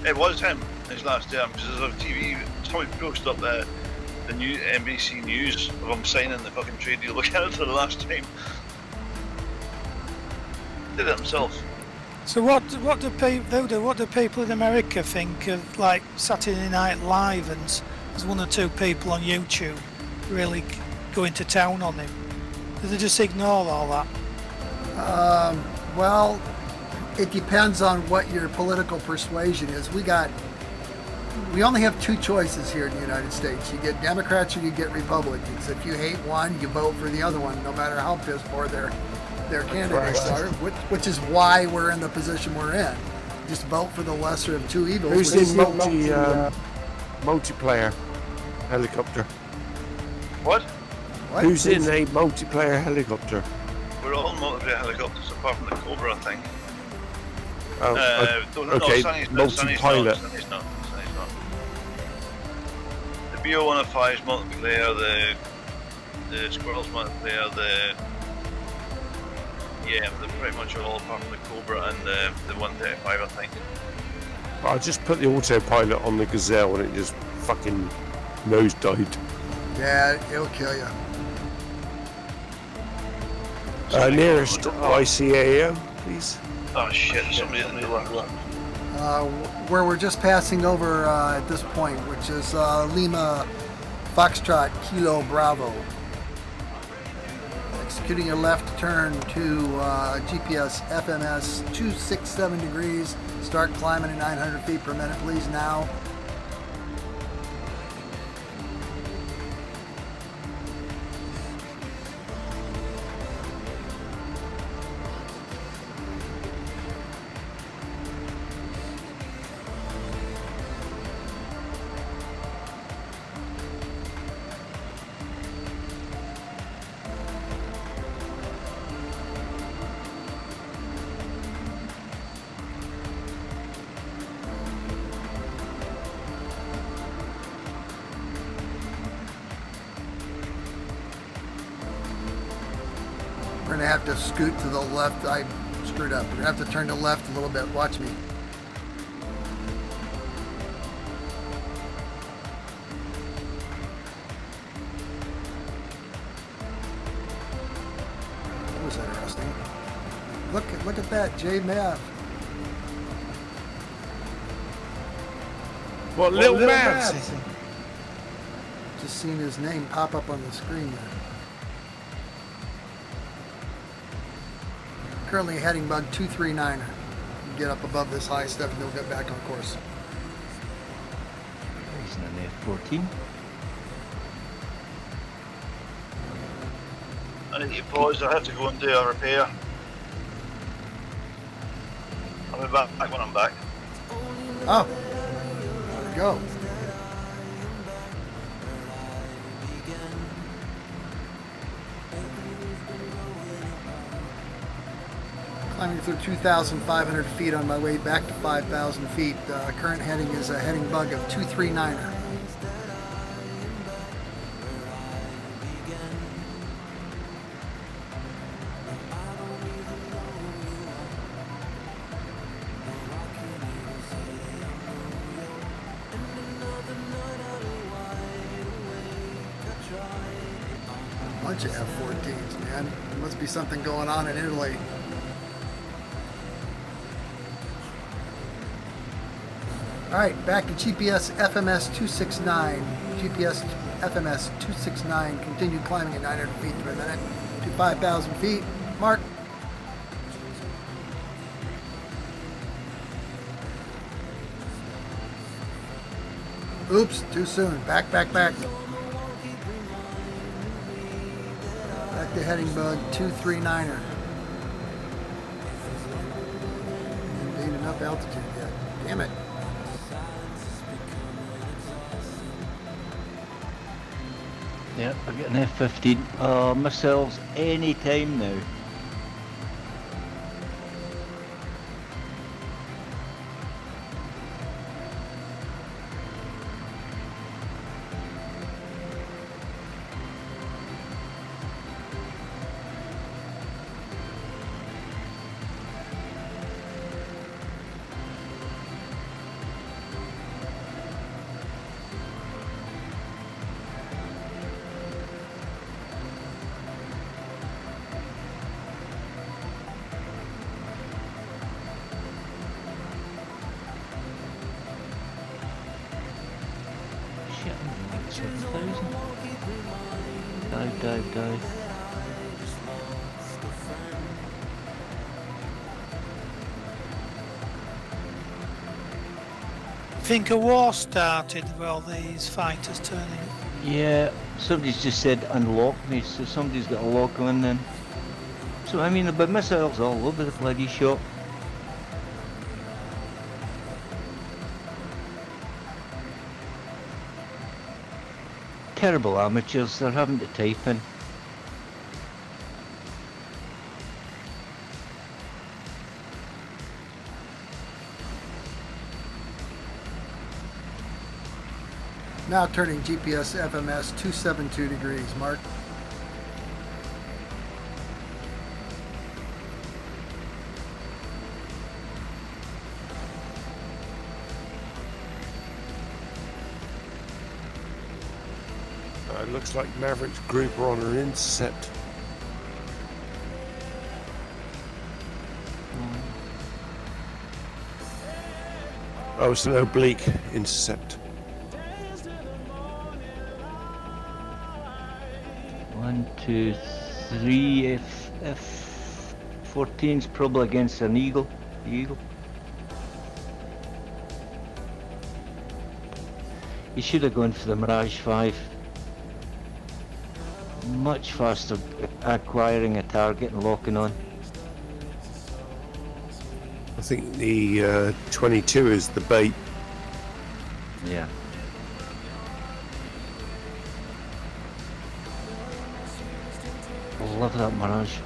It was him in his last term, because there's a TV, somebody posted up the new NBC News of him signing the fucking trade deal with Canada the last time. Did it himself. So what do people in America think of like Saturday Night Live, and there's one or two people on YouTube really going to town on him? Do they just ignore all that? Well, it depends on what your political persuasion is. We only have two choices here in the United States. You get Democrats or you get Republicans. If you hate one, you vote for the other one, no matter how piss poor their candidates are, which is why we're in the position we're in. Just vote for the lesser of two evils. Who's which is in multiplayer helicopter? What? Who's in a multiplayer helicopter? We're all multiplayer helicopters apart from the Cobra thing. Okay, multi-pilot. Sunny's not. The BO-105's multiplayer, the Squirrel's multiplayer, they're pretty much all apart from the Cobra and the 135, I think. I just put the autopilot on the Gazelle and it just fucking nosedived. Yeah, it'll kill you. Nearest ICAO, please. Oh shit, somebody in the door. Where we're just passing over at this point, which is Lima Foxtrot Kilo Bravo. Executing a left turn to GPS FMS 267 degrees. Start climbing at 900 feet per minute, please, now. We're gonna have to scoot to the left. I screwed up. We're gonna have to turn to the left a little bit. Watch me. That was interesting. Look at that, J Mav. What little Mavs? Just seen his name pop up on the screen there. Currently heading bug 239. Get up above this high stuff and then we'll get back on course. Racing an F-14. I need to pause, I have to go and do a repair. I'll be back when I'm back. Oh, there we go. Climbing through 2,500 feet on my way back to 5,000 feet. Current heading is a heading bug of 239er. Bunch of F-14s, man. There must be something going on in Italy. Alright, back to GPS FMS 269. GPS FMS 269. Continue climbing at 900 feet per minute to 5,000 feet. Mark. Oops, too soon. Back. Back the heading bug 239er. Ain't enough altitude yet. Damn it. Yep, I get an F-15. Missiles any time now. Dive. Think a war started with all these fighters turning up. Yeah, somebody's just said unlock me, so somebody's got a lock on then. So I mean, but missiles all over the bloody shop. Terrible amateurs, they're having to type in. Now turning GPS FMS 272 degrees, Mark. It looks like Maverick's group are on an intercept. Oh, it's an oblique intercept. 1, 2, 3. F-14's probably against an eagle. The eagle. You should have gone for the Mirage 5. Much faster acquiring a target and locking on. I think the 22 is the bait. Yeah. I love that Mirage.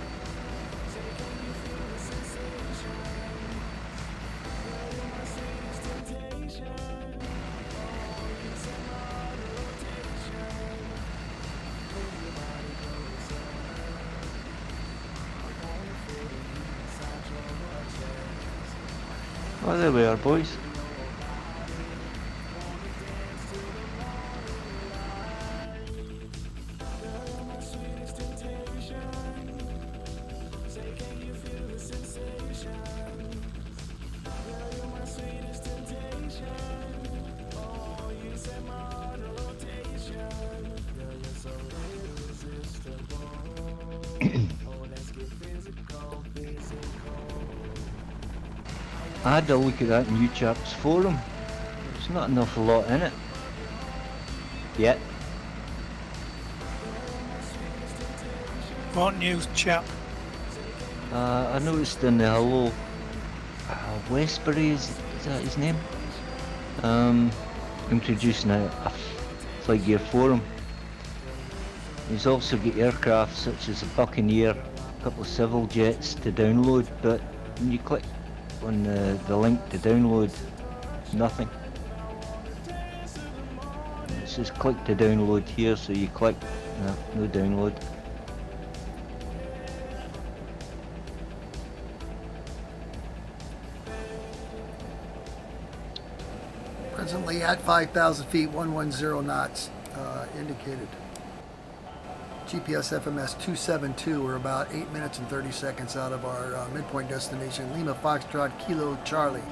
Oh, there we are, boys. I had a look at that new chap's forum. There's not an awful lot in it. Yet. What news, chap? I noticed in the Hello Westbury, is that his name? Introducing a flight gear forum. He's also got aircraft such as a Buccaneer, a couple of civil jets to download, but when you click on the link to download, nothing. It says click to download here, so you click, no download. Presently at 5,000 feet, 110 knots indicated. GPS FMS 272, we're about 8 minutes and 30 seconds out of our midpoint destination, Lima Foxtrot Kilo Charlie.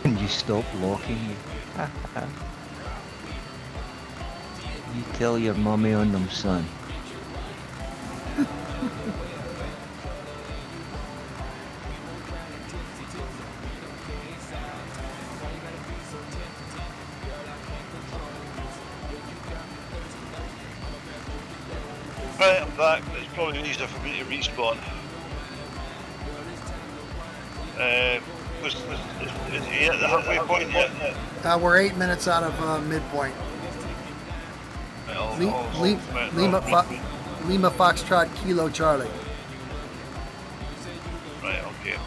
Can you stop locking? You tell your mummy on them, son. Right, I'm back. It's probably easier for me to respawn. Is he at the halfway point yet? We're 8 minutes out of midpoint. Lima Foxtrot Kilo Charlie. Right, okay.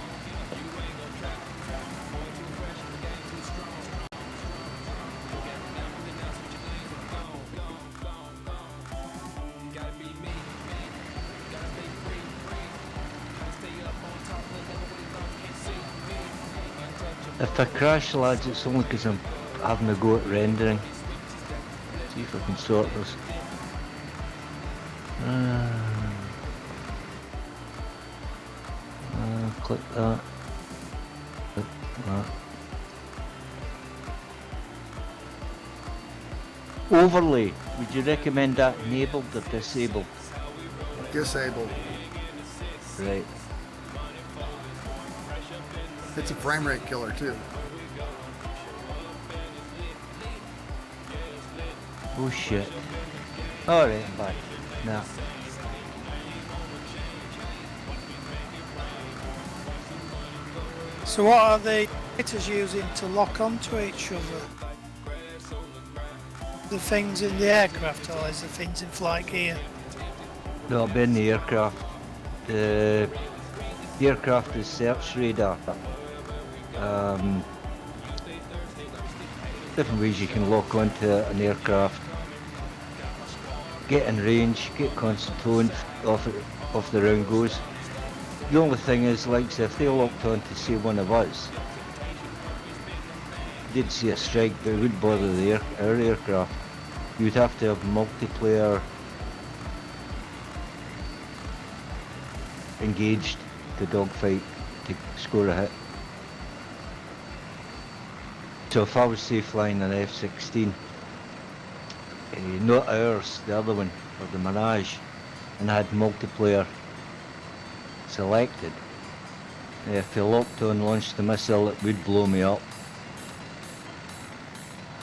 If I crash, lads, it's only because I'm having a go at rendering. See if I can sort this. Click that. Click that. Overlay. Would you recommend that enabled or disabled? Disabled. Right. It's a frame rate killer too. Oh shit. Alright, I'm back. Nah. So what are the operators using to lock onto each other? The things in the aircraft, or is the things in flight gear? No, I'll be in the aircraft. The aircraft is search radar. Different ways you can lock onto an aircraft. Get in range, get constant tone off the round goes. The only thing is, like, say, if they locked on to say one of us, did see a strike, but it wouldn't bother our aircraft. You'd have to have multiplayer engaged to dogfight to score a hit. So if I was say flying an F-16, not ours, the other one, or the Mirage, and I had multiplayer selected, if they locked on, launched the missile, it would blow me up,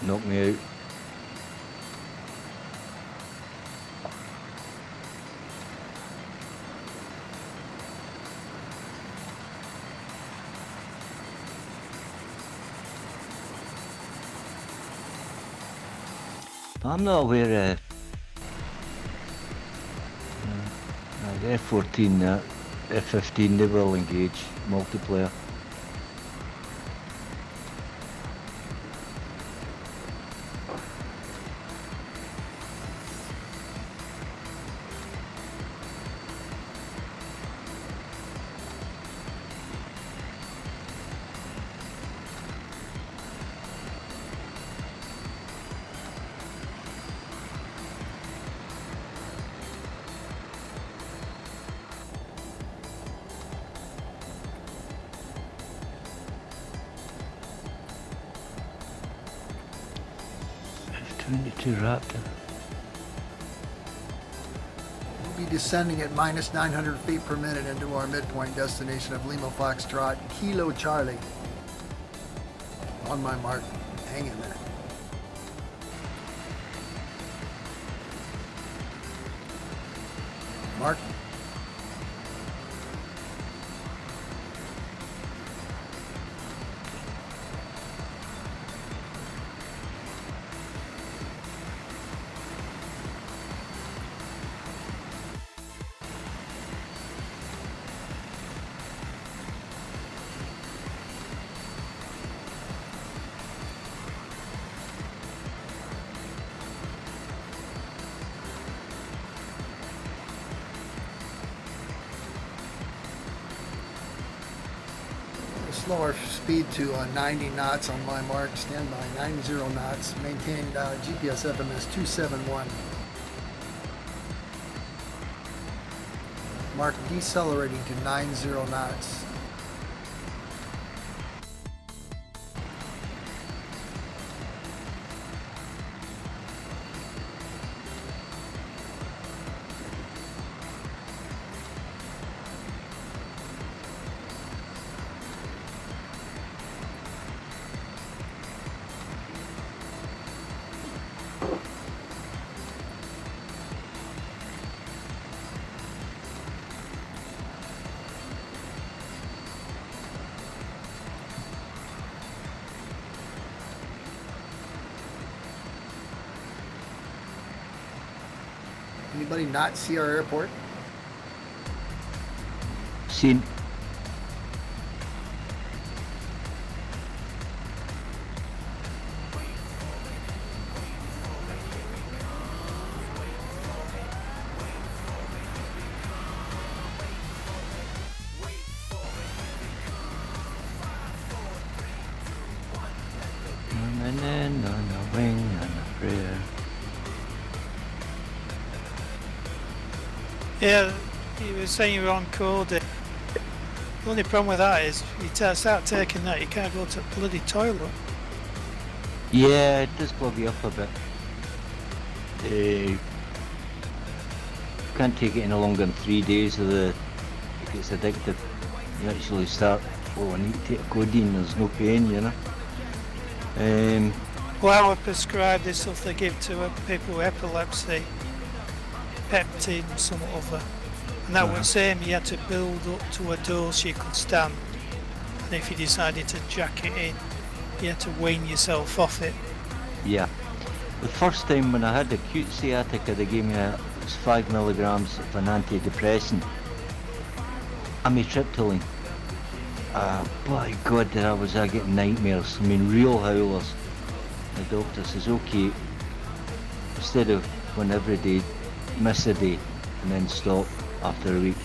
knock me out. I'm not aware of the F-14, F-15, they will engage multiplayer. F-22 Raptor. We'll be descending at minus 900 feet per minute into our midpoint destination of Lima Foxtrot Kilo Charlie. On my mark, hang in there. Mark. Slower speed to 90 knots on my mark. Stand by 90 knots. Maintain GPS FMS 271. Mark decelerating to 90 knots. Anybody not see our airport? Seen. And then on a wing and a prayer. Yeah, you were saying you were on code. The only problem with that is you start taking that, you can't go to the bloody toilet. Yeah, it does plug you up a bit. Can't take it any longer than 3 days of the. It gets addictive. You actually start. Oh, I need to take codeine. There's no pain, you know. Well, I would prescribe this stuff they give to people with epilepsy, peptide and some other. And that was same, you had to build up to a dose you could stand. And if you decided to jack it in, you had to wean yourself off it. Yeah. The first time when I had acute sciatica, they gave me it was 5 milligrams of an antidepressant. Amitriptyline. By God, did I getting nightmares. I mean, real howlers. The doctor says, okay, instead of one every day, miss a day and then stop after a week.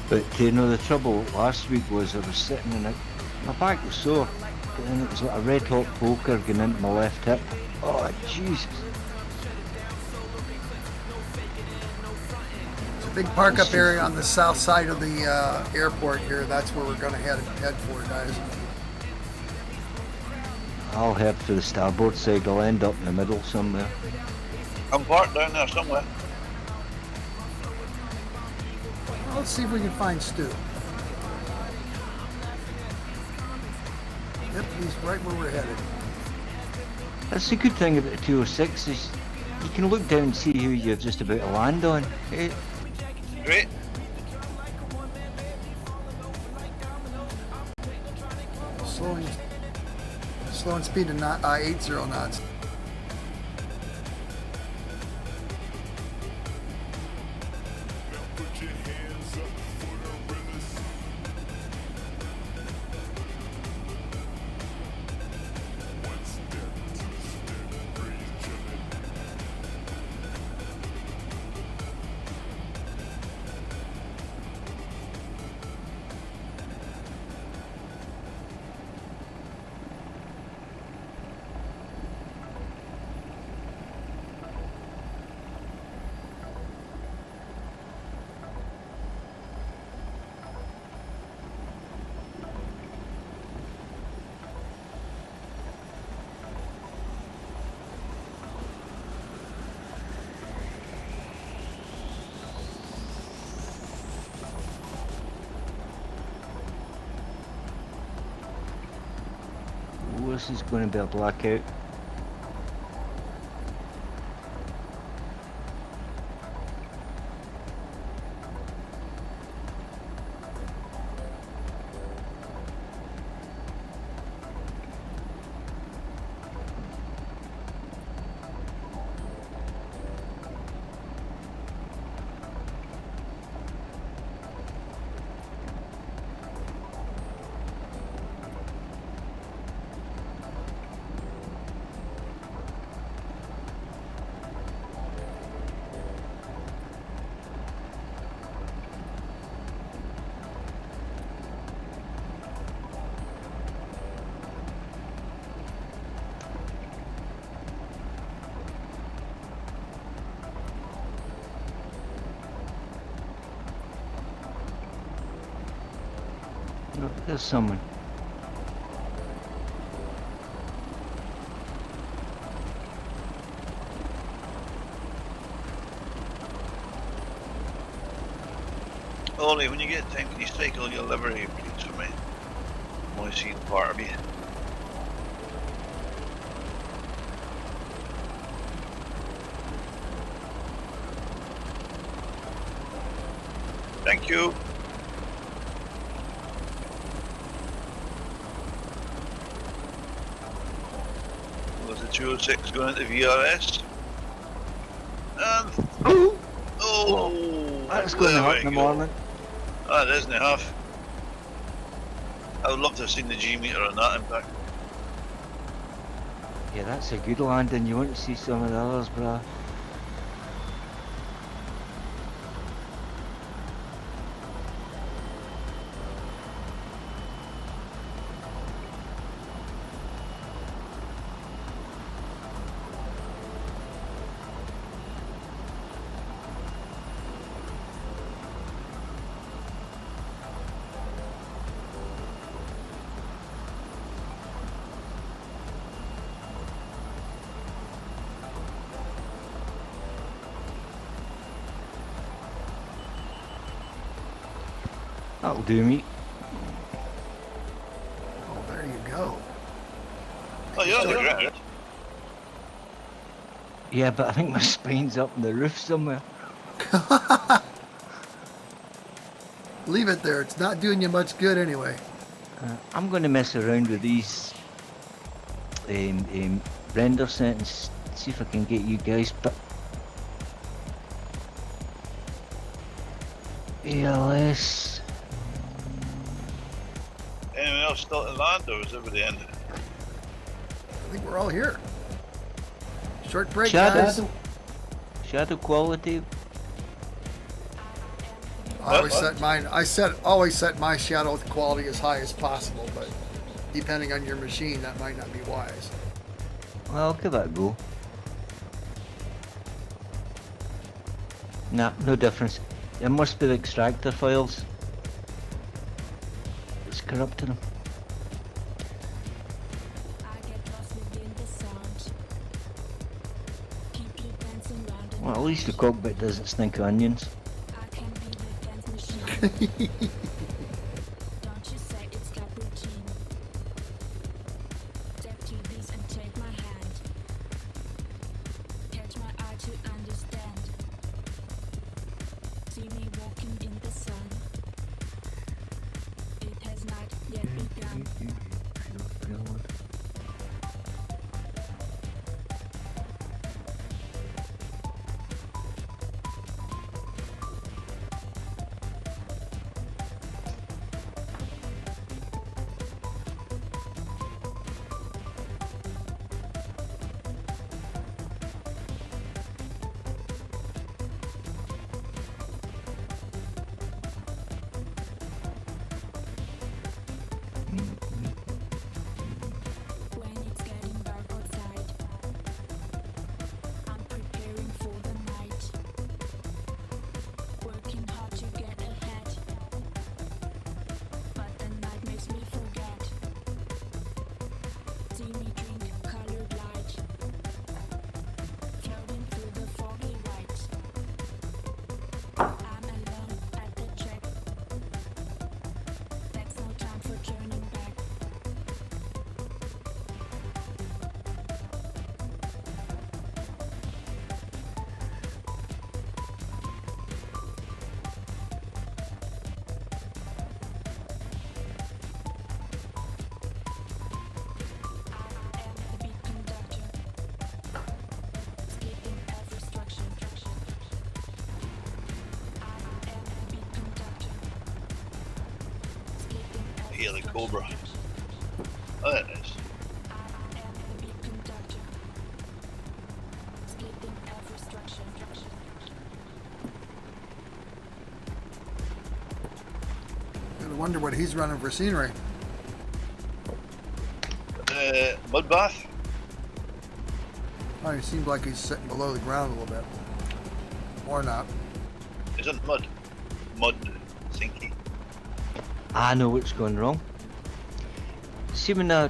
But you know, the trouble last week was I was sitting in it, my back was sore, and it was like a red hot poker going into my left hip. Oh Jesus. It's a big park up area on the south side of the airport here. That's where we're going to head for, guys. I'll head for the starboard side, I'll end up in the middle somewhere. I'm parked down there somewhere. Well, let's see if we can find Stu. Yep, he's right where we're headed. That's the good thing about the 206 is you can look down and see who you're just about to land on. Great. Slowing speed to 80 knots. This is going to be a blackout. Look, there's someone. Only when you get time, can you strike all your livery plates for me? I'm only seeing part of you. Thank you. Was the 206 going into VRS? And oh, That's going to there hurt we in the go. morning. That isn't half. I would love to have seen the G meter on that impact. Yeah, that's a good landing. You want to see some of the others, brah. That'll do me. Oh, there you go. Oh, you're on the ground. Yeah, but I think my spine's up in the roof somewhere. Leave it there. It's not doing you much good anyway. I'm going to mess around with these render settings, see if I can get you guys. But ALS. Anyone else still in land, or is everybody ended? I think we're all here. Short break, guys. Shadow quality. I always set mine. Always set my shadow quality as high as possible, but depending on your machine, that might not be wise. Well, I'll give that a go. Nah, no difference. It must be the extractor files. It's corrupting them. Well, at least the cockpit doesn't stink of onions. Here, the Cobra. Oh, there it is. I wonder what he's running for scenery. Mud bath. Oh, he seems like he's sitting below the ground a little bit. Or not. Isn't mud. Mud sinky. I know what's going wrong. See when I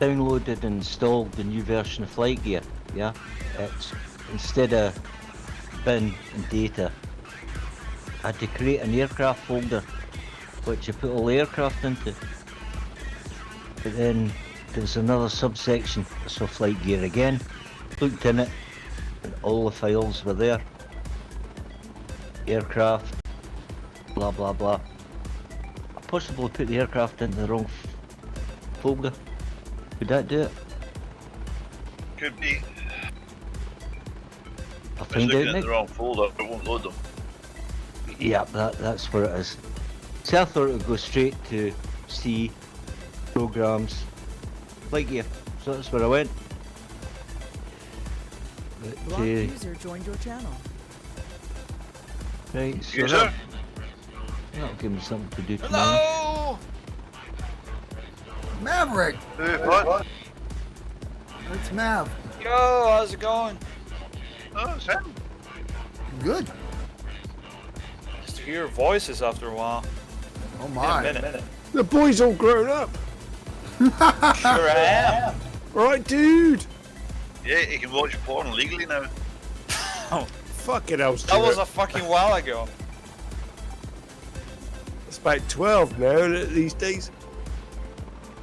downloaded and installed the new version of Flight Gear, yeah? It's instead of bin and data, I had to create an aircraft folder which I put all the aircraft into. But then there's another subsection, so Flight Gear again, looked in it and all the files were there. Aircraft, blah blah blah. I possibly put the aircraft in the wrong folder. Would that do it? Could be. I'll It's find looking out at the next. wrong folder, it won't load them. Yeah, that's where it is. See, I thought it would go straight to C, programs, flight gear. So that's where I went. But, Blocked user joined your channel. right, so User? that'll give me something to do tomorrow. Hello! Maverick! What? It's Mav. Yo, how's it going? Oh, it's him. Good. Just to hear your voices after a while. Oh In a my. minute. The boy's all grown up. Sure I am. Right, dude. Yeah, you can watch porn legally now. Fucking hell, That was Stuart. a fucking while ago. It's about 12 now these days.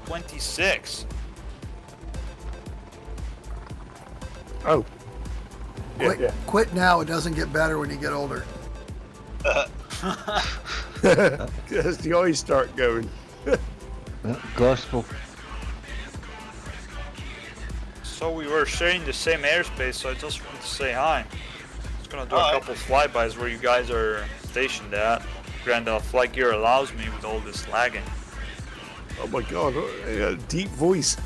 26. Oh. Quit now. It doesn't get better when you get older. As the eyes start going. Gospel. So we were sharing the same airspace, so I just wanted to say hi. Just gonna do a Hi. couple flybys where you guys are stationed at. Granted, flight gear allows me with all this lagging. Oh my god, a deep voice.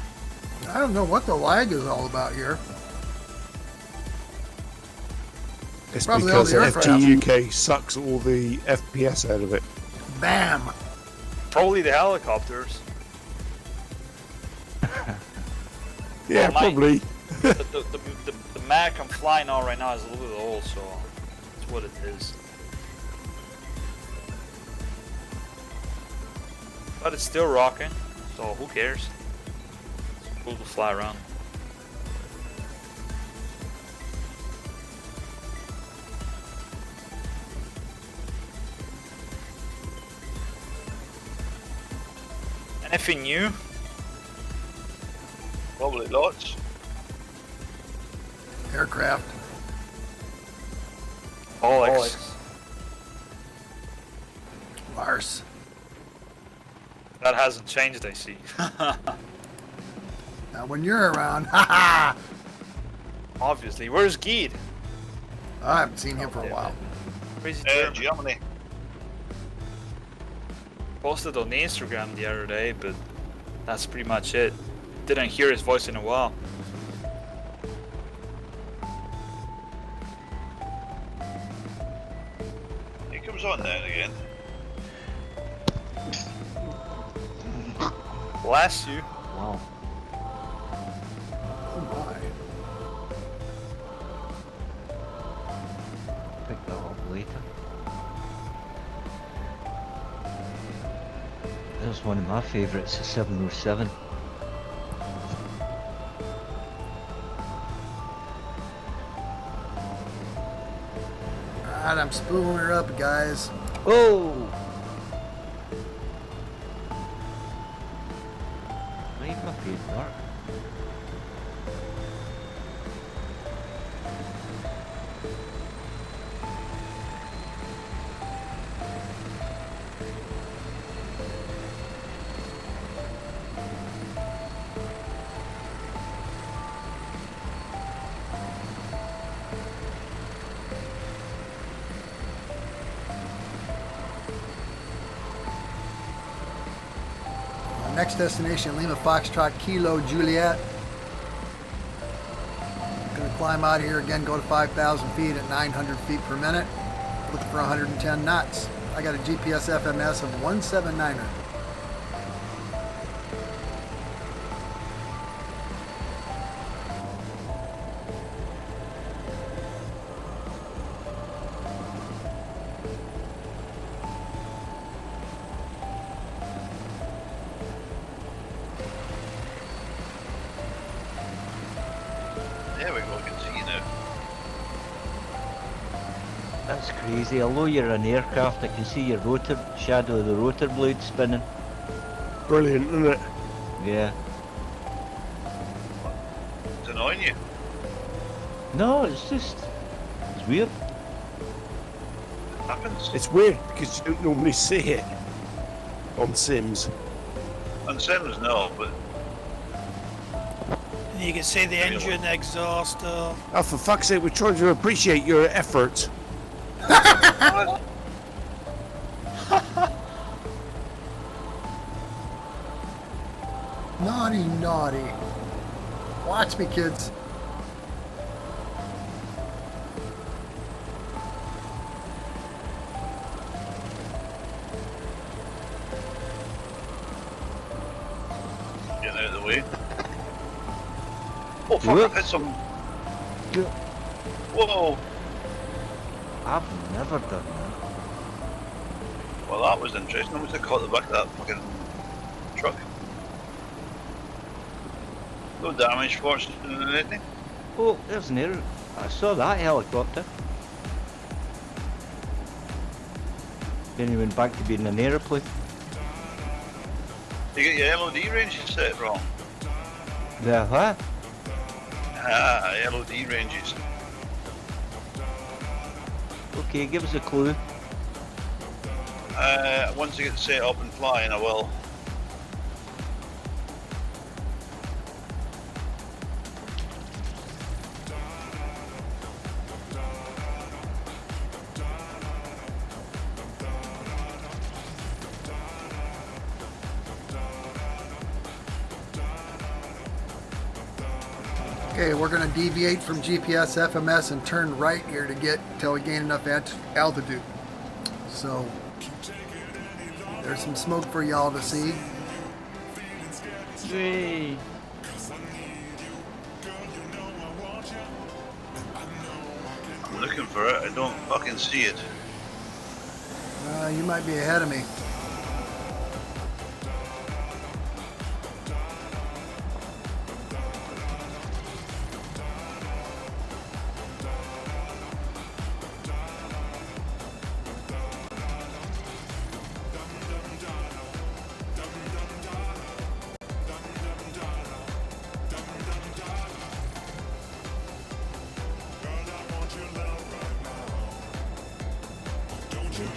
I don't know what the lag is all about here. It's Probably all because the aircraft. FGUK sucks all the FPS out of it. Bam! Probably the helicopters. Yeah, Well, my- probably. The Mac I'm flying on right now is a little bit old, so that's what it is. But it's still rocking, so who cares? It's cool to fly around. Anything new? Probably lots. Aircraft. Alex. Lars. That hasn't changed, I see. Now when you're around, haha! Obviously. Where's Geed? I haven't seen him for a while. Crazy German. Germany. Posted on the Instagram the other day, but that's pretty much it. Didn't hear his voice in a while. He comes on now and again. Bless you. Wow. Oh my. Pick that up later. There's one of my favourites, the 707. Alright, I'm spooling her up, guys. Oh! Leave my feet dark. Next destination, Lima Foxtrot Kilo Juliet. Gonna climb out of here again, go to 5,000 feet at 900 feet per minute. Looking for 110 knots. I got a GPS FMS of 179er. There we go, I can see you now. That's crazy. Although you're an aircraft, I can see your rotor, shadow of the rotor blade spinning. Brilliant, isn't it? Yeah. It's annoying you. No, it's just, it's weird. Happens. It's weird because you don't normally see it on Sims. On Sims, no, but And you can see the engine exhaust. Oh, for fuck's sake, we're trying to appreciate your effort. Naughty, naughty. Watch me, kids. getting out of the way. Oh fuck, Whoop. I've hit some. Good. Whoa! I've never done that. Well, that was interesting. I must have caught the back of that fucking truck. No damage, fortunately, or anything. Oh, there's an air. I saw that helicopter. Then he went back to being an aeroplane. You get your LOD range set wrong. The what? Ah, LOD ranges. Okay, give us a clue. Once I get set up and flying, I will. Okay, we're going to deviate from GPS FMS and turn right here to get till we gain enough altitude. So there's some smoke for y'all to see. Hey. I'm looking for it. I don't fucking see it. You might be ahead of me.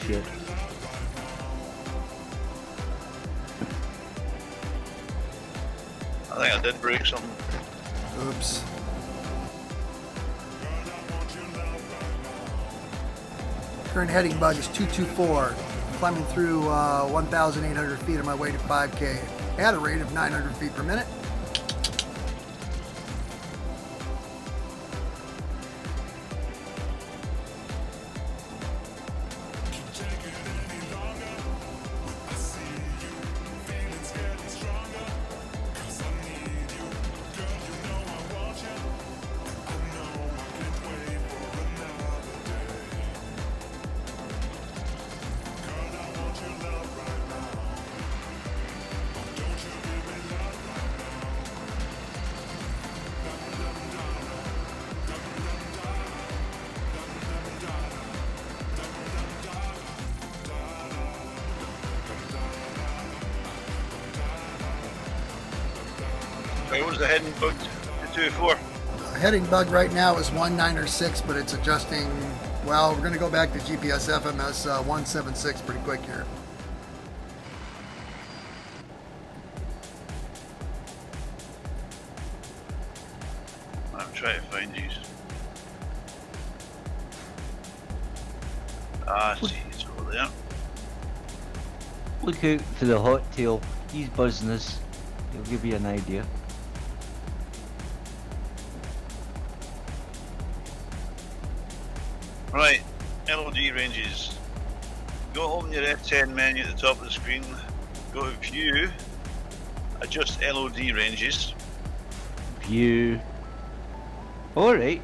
Shit. I think I did break something. Oops. Current heading bug is 224. Climbing through 1,800 feet on my way to 5K at a rate of 900 feet per minute. What was the heading bug to 2-4? Heading bug right now is 196, but it's adjusting. Well, we're going to go back to GPS FMS 176 pretty quick here. I'm trying to find these. Ah, I see, it's over there. Look out for the hot tail. He's buzzing us. He'll give you an idea. Right, LOD ranges. Go open your F10 menu at the top of the screen. Go to View. Adjust LOD ranges. View. Alright.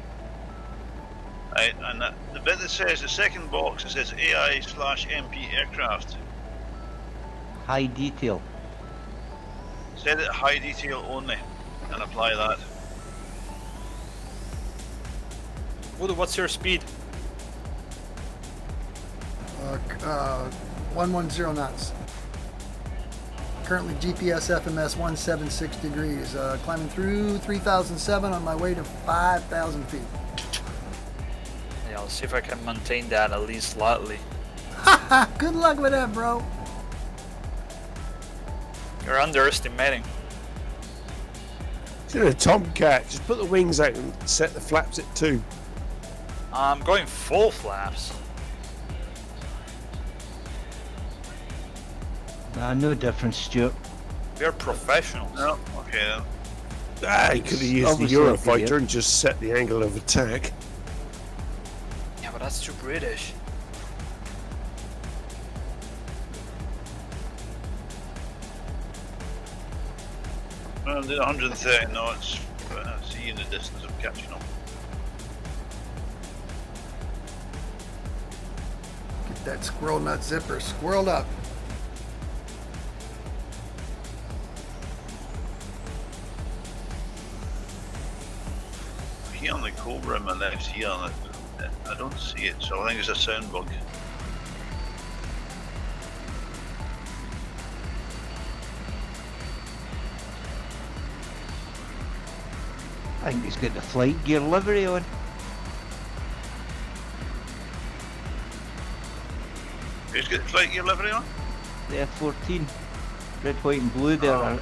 Right, and the bit that says, the second box, it says AI/MP aircraft. High detail. Set it high detail only and apply that. What's your speed? 110 knots. Currently GPS FMS 176 degrees. Climbing through 3,007 on my way to 5,000 feet. Yeah, I'll see if I can maintain that at least slightly. Good luck with that, bro. You're underestimating. It's a Tomcat. Just put the wings out and set the flaps at 2. I'm going full flaps. No difference, Stuart. We're professionals. No, okay then. He could have used the Obviously Eurofighter up and just set the angle of attack. Yeah, but that's too British. Well, I'm doing 130 knots. I see in the distance I'm catching up. Get that squirrel nut zipper squirreled up. Here on the Cobra in my left here, and I don't see it, so I think it's a sound bug. I think he's got the flight gear livery on. Who's got the flight gear livery on? The F-14. Red, white and blue there. Oh.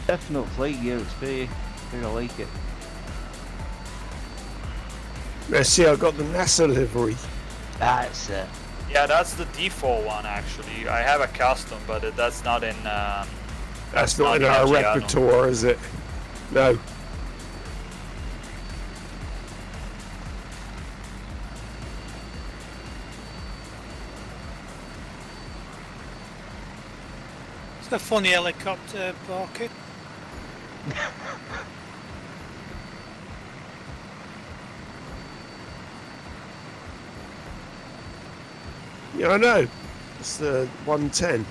If not flight gear, it's very like it. Let's see, I got the NASA livery. That's it. Yeah, that's the default one actually. I have a custom, but that's not in. That's not in the our FGUK. repertoire, is it? No. It's a funny helicopter, Barker. Yeah, I know. It's the 110.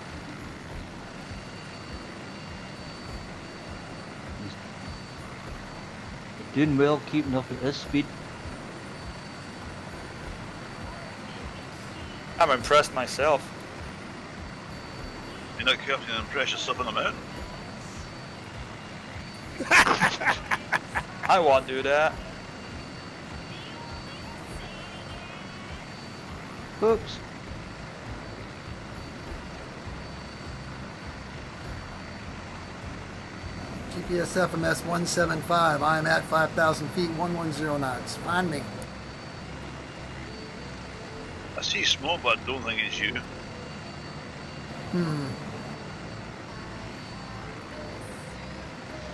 Doing well, keeping up at this speed. I'm impressed myself. You're not catching and pressure stuff on the mountain? I won't do that. Oops. GPS FMS 175. I am at 5,000 feet, 110 knots. Find me. I see smoke, but I don't think it's you.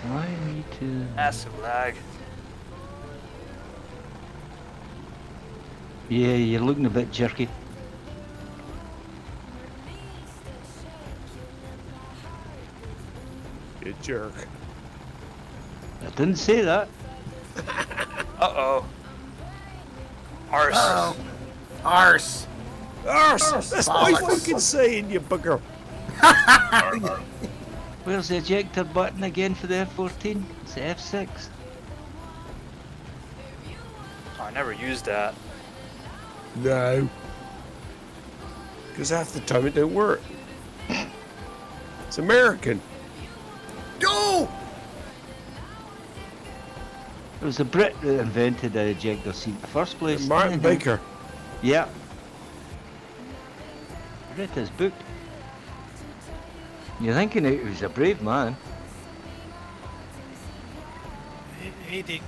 Fly me to... Massive lag. Yeah, you're looking a bit jerky. You jerk. I didn't say that. Uh-oh. Arse. Uh-oh. Arse. Arse! That's my Bollocks. fucking saying, you bugger. Where's the ejector button again for the F-14? It's the F6. Oh, I never used that. No. Because half the time it don't work. It's American. Go! It was a Brit that invented the ejector seat in the first place. Martin Baker. Yeah. Read his book. You're thinking he was a brave man. He didn't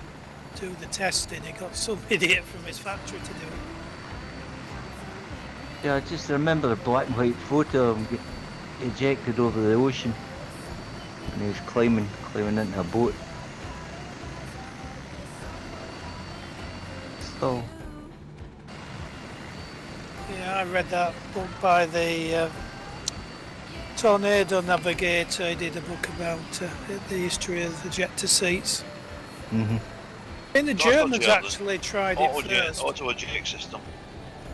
do the testing. He got some idiot from his factory to do it. Yeah, I just remember the black and white photo of him get ejected over the ocean. And he was climbing into a boat. So, Yeah, I read that book by the Tornado Navigator. He did a book about the history of the ejector seats. mhm. I think the Germans Auto-jet, actually tried it first. Auto eject system.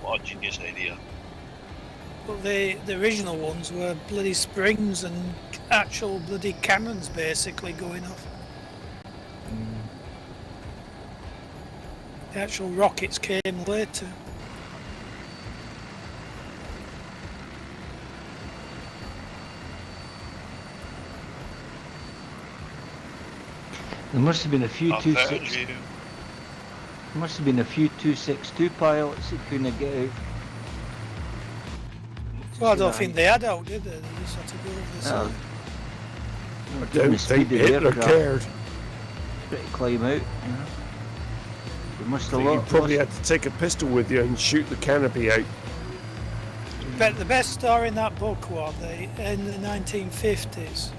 What a genius idea. But the original ones were bloody springs and actual bloody cannons basically going off. The actual rockets came later. There must have been a few I've two heard six. you. Must have been a few 262 pilots that couldn't get out. Well, I don't think they had out, did they? They just had to go over the side. I don't think Hitler cared. To climb out, you know. They must have You probably had to take a pistol with you and shoot the canopy out. But the best story in that book was in the 1950s,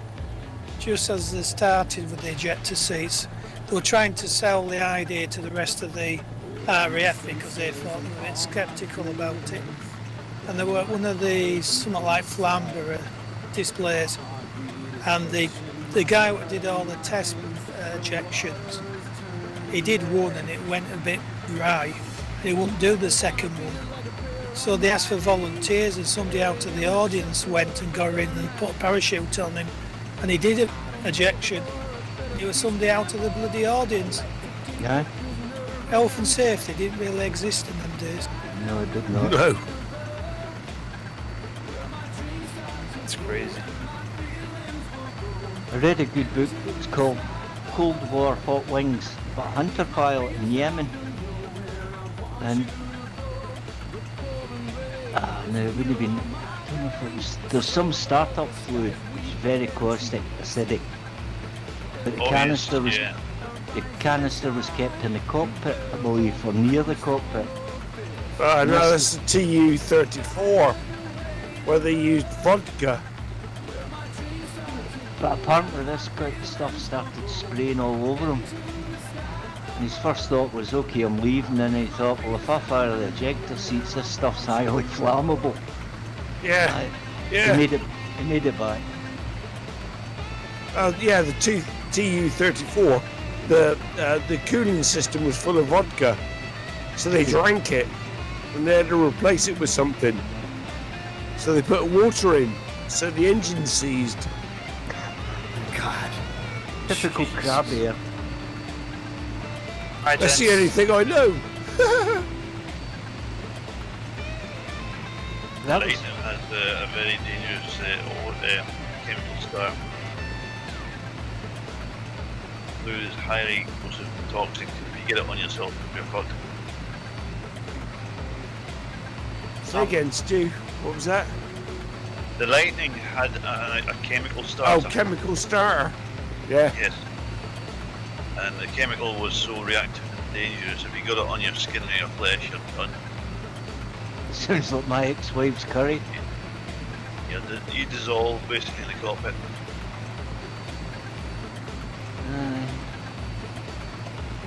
just as they started with the ejector seats, they were trying to sell the idea to the rest of the RAF because they thought they were a bit sceptical about it. And they were one of the something like Flamborough displays, and the guy who did all the test ejections, he did one and it went a bit dry. He wouldn't do the second one. So they asked for volunteers, and somebody out of the audience went and got in and put a parachute on him, and he did an ejection. It was somebody out of the bloody audience. Yeah? Health and safety didn't really exist in them days. No, it did not. No. It's crazy. I read a good book. It's called Cold War Hot Wings, about a hunter pilot in Yemen. And no, it wouldn't have been. I don't know if it was. There's some startup fluid which is very caustic, acidic. But the canister was the canister was kept in the cockpit, I believe, or near the cockpit. No, that's the Tu-34, where they used vodka. But apparently this stuff started spraying all over him. And his first thought was, okay, I'm leaving, and he thought, well, if I fire the ejector seats, this stuff's highly flammable. Yeah, yeah. He made it back. Yeah, the Tu-34, the cooling system was full of vodka, so they drank it, and they had to replace it with something. So they put water in, so the engine seized. God. Typical crab air. Right, That's the only thing I know. That was, Lightning has a very dangerous chemical start. Fluid is highly explosive and toxic. If you get it on yourself, you're fucked. Say again, Stu. What was that? The Lightning had a chemical starter. Oh, chemical starter. Yeah. Yes. And the chemical was so reactive and dangerous, if you got it on your skin or your flesh, you're done. sounds like my ex-wife's curry. You dissolve basically in the cockpit.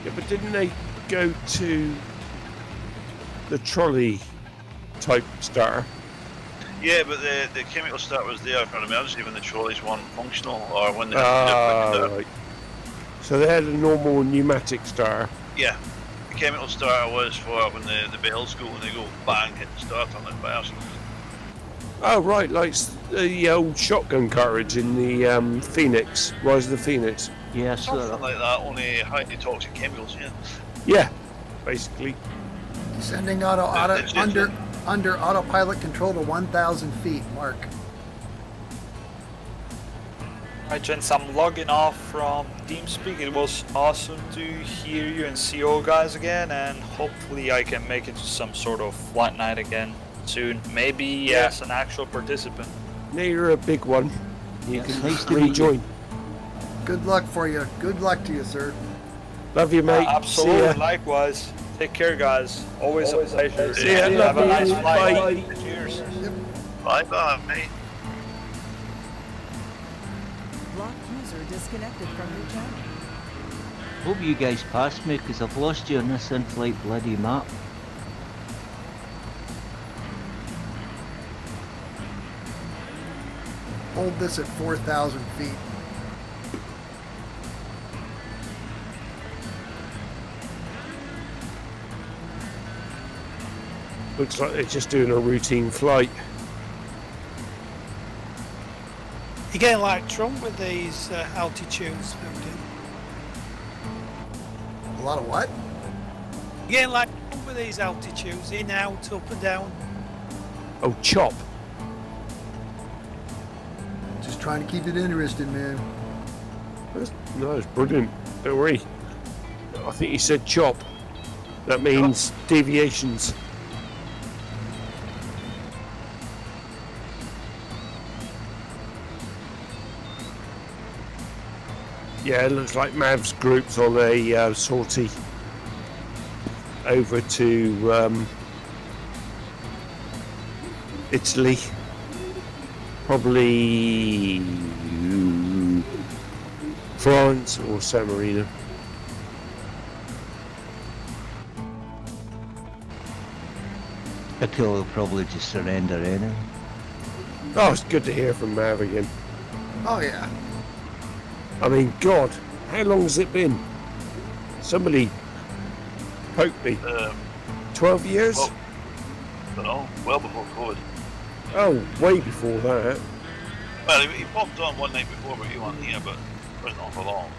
Yeah, but didn't they go to the trolley type starter? Yeah, but the chemical starter was there for an emergency when the trolleys weren't functional, or when they Right. So they had a normal pneumatic starter. Yeah, the chemical starter was for when the bells go and they go bang, hit the start on the fires. Oh, right, like the old shotgun cartridge in the Phoenix, Rise of the Phoenix. Yeah, Something sort of. like that, only highly toxic chemicals, yeah. Yeah, basically. Descending under autopilot control to 1,000 feet. Mark. Right, gents, I'm logging off from TeamSpeak. It was awesome to hear you and see you guys again, and hopefully I can make it to some sort of flight night again soon. Maybe as an actual participant. Now you're a big one. You Yeah, can nice to meet you. rejoin. Good luck for you. Good luck to you, sir. Love you, mate. Absolutely, See ya. likewise. Take care, guys. Always a pleasure. See ya. Have a Love nice you. flight. Bye. Cheers. Bye bye, mate. Blocked user disconnected from your channel. Hope you guys passed me, because I've lost you on this in-flight bloody map. Hold this at 4,000 feet. Looks like they're just doing a routine flight. You're getting like Trump with these altitudes. A lot of what? You're getting like Trump with these altitudes, in, out, up and down. Oh, chop. Just trying to keep it interesting, man. No, it's brilliant. Don't worry. I think he said chop. That means deviations. Yeah, it looks like Mav's group's on a sortie over to Italy. Probably France or San Marino. Italy will probably just surrender anyway. Oh, it's good to hear from Mav again. Oh yeah. I mean, God, how long has it been? Somebody poked me. 12 years? Well, I don't know, well before COVID. Oh, way before that. Well, he popped on one night before, but he wasn't here, but it wasn't on for long.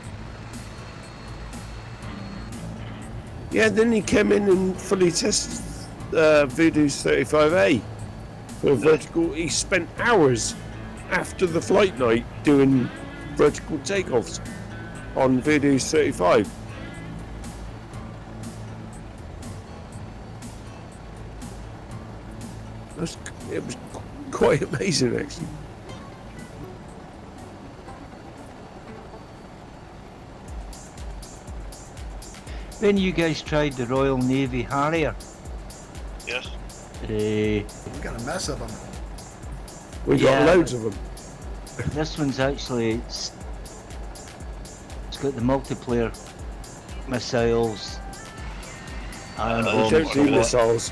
Yeah, then he came in and fully tested Voodoo's 35A for vertical. He spent hours after the flight night doing vertical takeoffs on Voodoo's 35. It was quite amazing, actually. Then you guys tried the Royal Navy Harrier. Yes. We got a mess of them. We got loads of them. This one's actually it's got the multiplayer missiles. Iron We bombs. don't do missiles.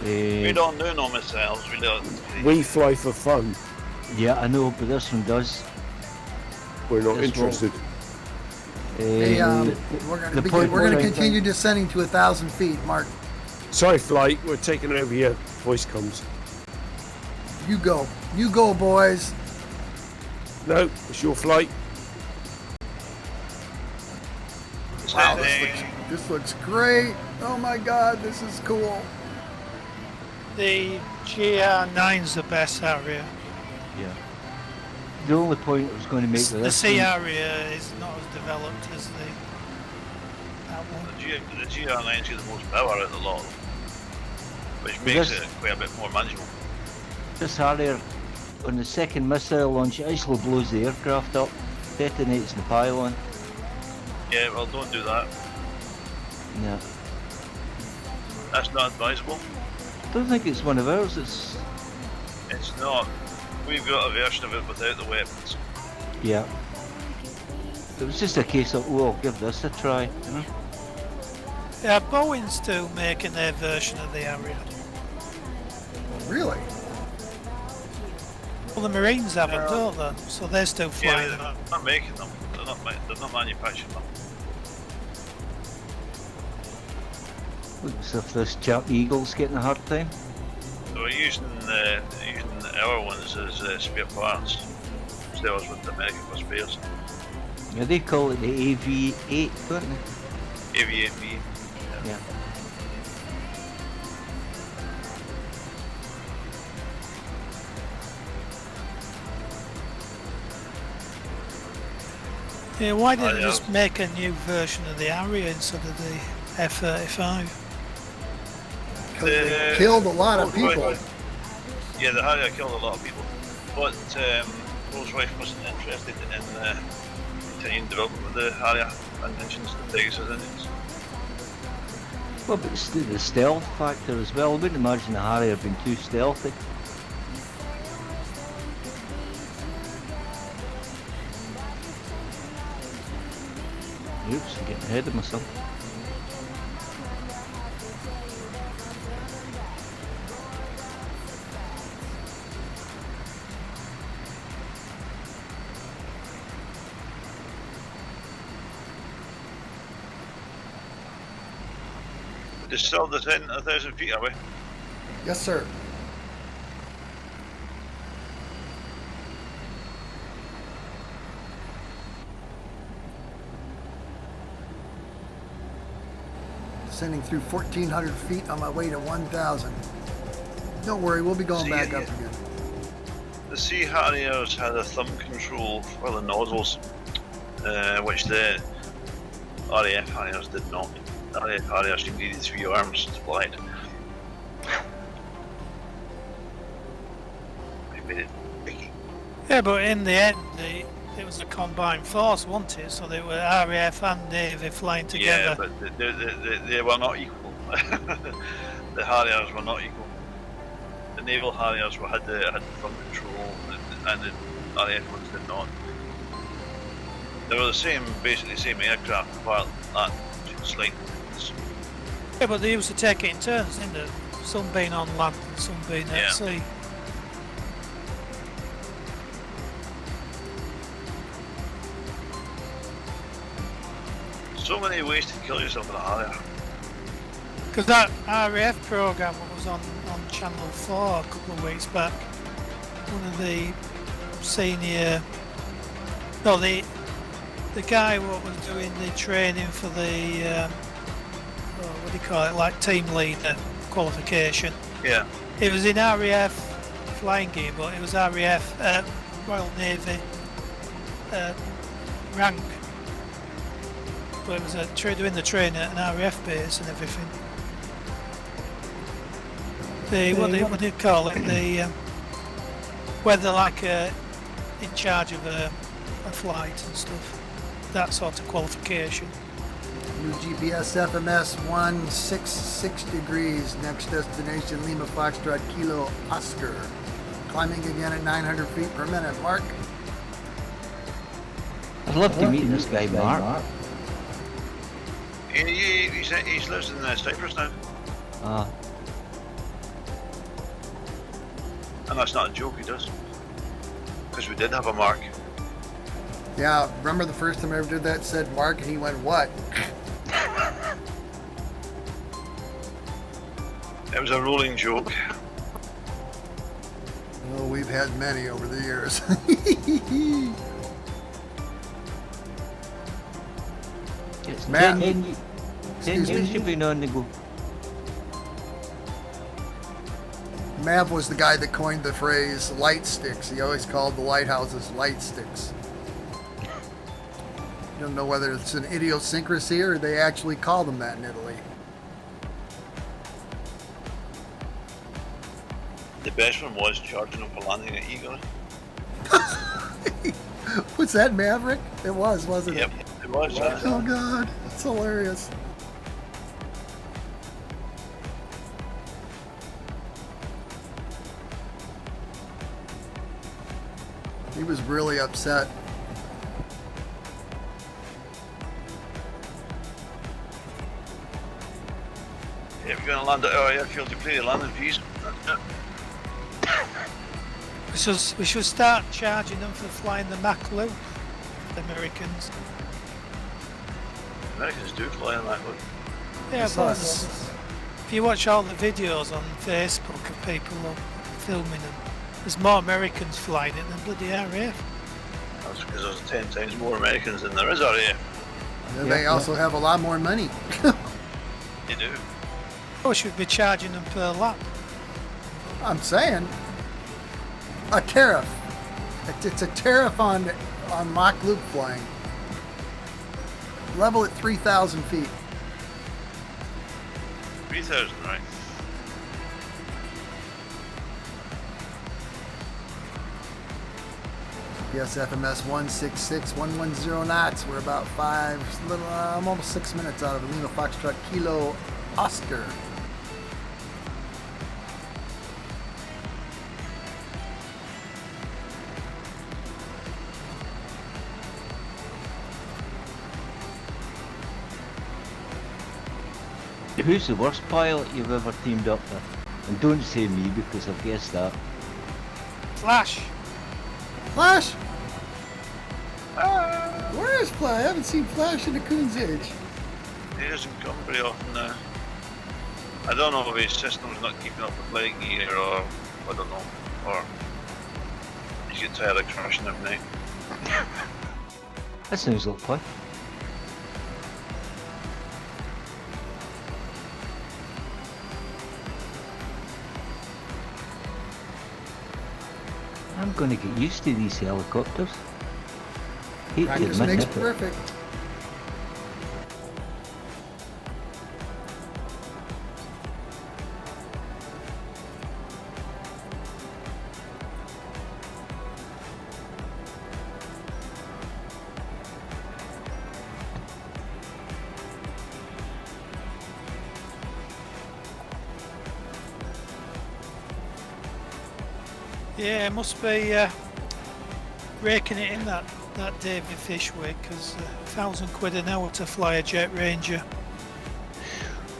We don't do no missiles, we don't. We fly for fun. Yeah, I know, but this one does. We're not This interested. Hey, the point we're gonna where I continue descending to 1,000 feet, Mark. Sorry, flight. We're taking over your voice comms. You go, boys. No, it's your flight. Wow, this looks great. Oh my God, this is cool. The GR9's the best area. Yeah. The only point I was going to make with The this C one, area is not as developed as that one. The GR9's got the most power out of the lot, which makes it quite a bit more manageable. this Harrier, on the second missile launch, it actually blows the aircraft up, detonates the pylon. Yeah, well, don't do that. Yeah. That's not advisable. I don't think it's one of ours, it's... It's not. We've got a version of it without the weapons. Yeah. It was just a case of, oh, I'll give this a try, you know? Yeah, Boeing's still making their version of the area. Really? Well, the Marines haven't, don't they? So they're still flying Yeah, them. they're not making them. They're not manufacturing them. Looks as if this chap Eagle's getting a hard time. So we're using our ones as spare parts. Still as with the American for spares. Yeah, they call it the AV-8, don't they? AV-8B. Yeah. Yeah, why didn't they just make a new version of the Harrier instead of the F-35? Because they killed a lot of people. Yeah, the Harrier killed a lot of people. But Rolls-Royce wasn't interested in continuing development of the Harrier and engines and Pegasus engines. Well, but it's the stealth factor as well. I wouldn't imagine the Harrier being too stealthy. Oops, I'm getting ahead of myself. Just still descending 1,000 feet, are we? Yes, sir. Descending through 1,400 feet on my way to 1,000. Don't worry, we'll be going back up again. The Sea Harriers had a thumb control for the nozzles, which the RAF Harriers did not. RAF needed 3 arms to fly it. They made it picky. Yeah, but in the end, it was a combined force, wasn't it? So they were RAF and Navy flying Yeah, together. but they were not equal. The Harriers were not equal. The naval Harriers had the front control, and the RAF ones did not. They were the same, basically the same aircraft, apart that slight difference. Yeah, but they used to take it in turns, didn't they? Some being on land and some being Yeah. at sea. So many ways to kill yourself with a Harrier. Because that RAF program was on Channel 4 a couple of weeks back. One of the senior, no, the guy what was doing the training for the what do you call it, like team leader qualification. Yeah. It was in RAF flying gear, but it was RAF Royal Navy rank. But it was doing the training at an RAF base and everything. What do you call it? Where they're like in charge of a flight and stuff. That sort of qualification. New GPS FMS 166 degrees. Next destination Lima Foxtrot Kilo Oscar. Climbing again at 900 feet per minute. Mark? I'd love to meet this guy, Mark. He lives in Cyprus now. And that's not a joke, he does. Because we did have a Mark. Yeah, remember the first time I ever did that, said Mark, and he went, what? It was a rolling joke. Oh, we've had many over the years. It's Matt. 10 Excuse years me? you've been on the go. Mav was the guy that coined the phrase light sticks. He always called the lighthouses light sticks. You don't know whether it's an idiosyncrasy or they actually call them that in Italy. The best one was charging them for landing at Eagle. Was that Maverick? It was, wasn't Yep, it? it was. Oh God, it's hilarious. He was really upset. If you're going to land at our airfield, you pay the landing fees. We should start charging them for flying the Mach loop. The Americans. Americans do fly on that one. Yeah, but if you watch all the videos on Facebook of people filming them, there's more Americans flying it than bloody RAF. That's because there's 10 times more Americans than there is RAF. And they also have a lot more money. They do. Oh, should be charging them per lap. I'm saying a tariff. It's a tariff on Mach loop flying. Level at 3,000 feet. 3,000, right? Yes, FMS 166, 110 knots. We're about almost 6 minutes out of Lima Foxtrot Kilo Oscar. Who's the worst pilot you've ever teamed up with? And don't say me because I've guessed that. Flash! Flash? Where is Flash? I haven't seen Flash in the Coon's Age. He doesn't come very often now. I don't know if his system's not keeping up with flight gear or I don't know. Or you get tired of crashing every night. That sounds like fun. I'm gonna get used to these helicopters. Hate to Practice admit makes it. perfect. Yeah, it must be raking it in that Davy Fish week, because £1,000 an hour to fly a Jet Ranger.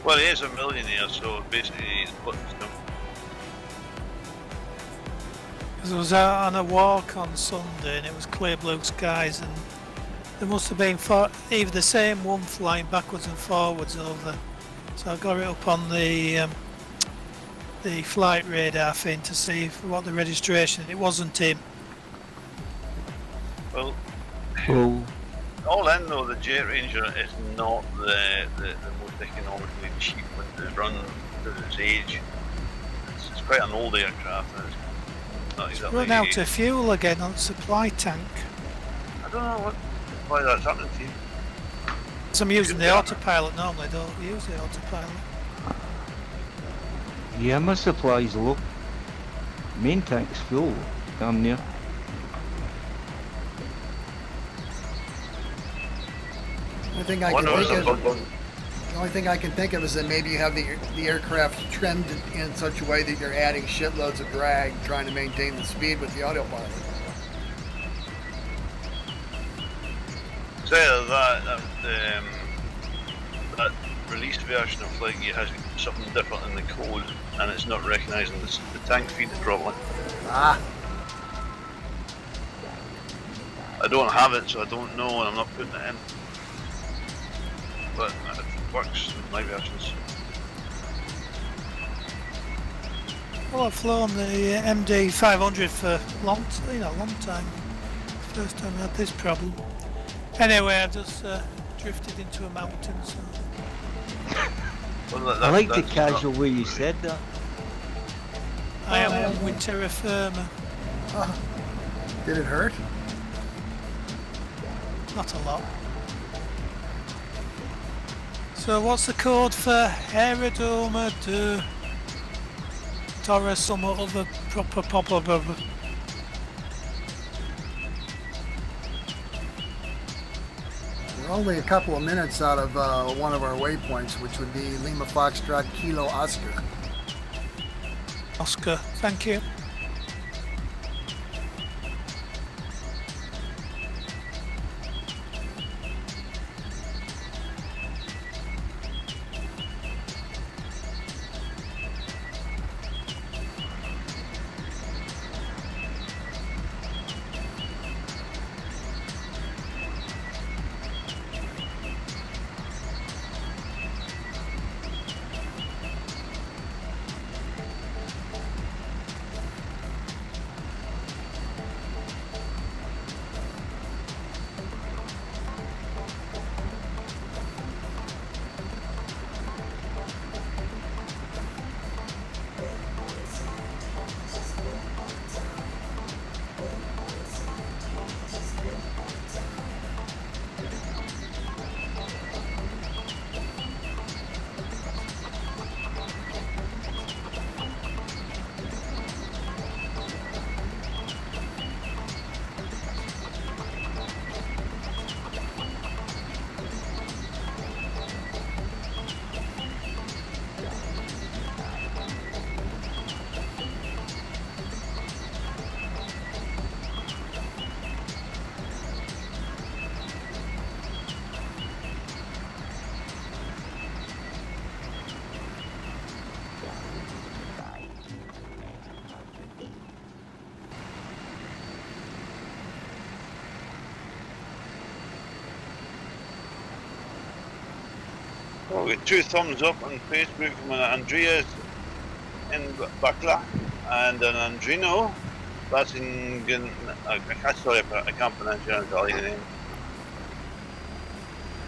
Well, he is a millionaire, so basically he's putting some. Because I was out on a walk on Sunday and it was clear blue skies, and there must have been either the same one flying backwards and forwards over. So I got it up on the flight radar thing to see what the registration. It wasn't him. Well, Oh, all in though, the Jet Ranger is not the most economically cheap one to run because of its age. It's quite an old aircraft, and it's not exactly. Run out of fuel again on the supply tank. I don't know why that's happening to you. So I'm using the autopilot normally. I don't use the autopilot. yeah, my supply's low. Main tank's full. Damn near. The only thing I can think of is that maybe you have the aircraft trimmed in such a way that you're adding shitloads of drag, trying to maintain the speed with the autopilot. So that released version of FlightNight has something different in the code, and it's not recognising the tank feed properly. Ah, I don't have it, so I don't know, and I'm not putting it in. But it works in my versions. Well, I've flown the MD 500 for a long time. First time I had this problem. Anyway, I just drifted into a mountain. So. Well, I like the that's casual not way you great. said that. I am with terra firma. did it hurt? Not a lot. So what's the code for Aerodrome de Torre some other proper popular? We're only a couple of minutes out of one of our waypoints, which would be Lima Foxtrot Kilo Oscar. Oscar, thank you. Well, we got 2 thumbs up on Facebook from an Andrea in Bakla and an Andrino. That's in. I can't pronounce your name.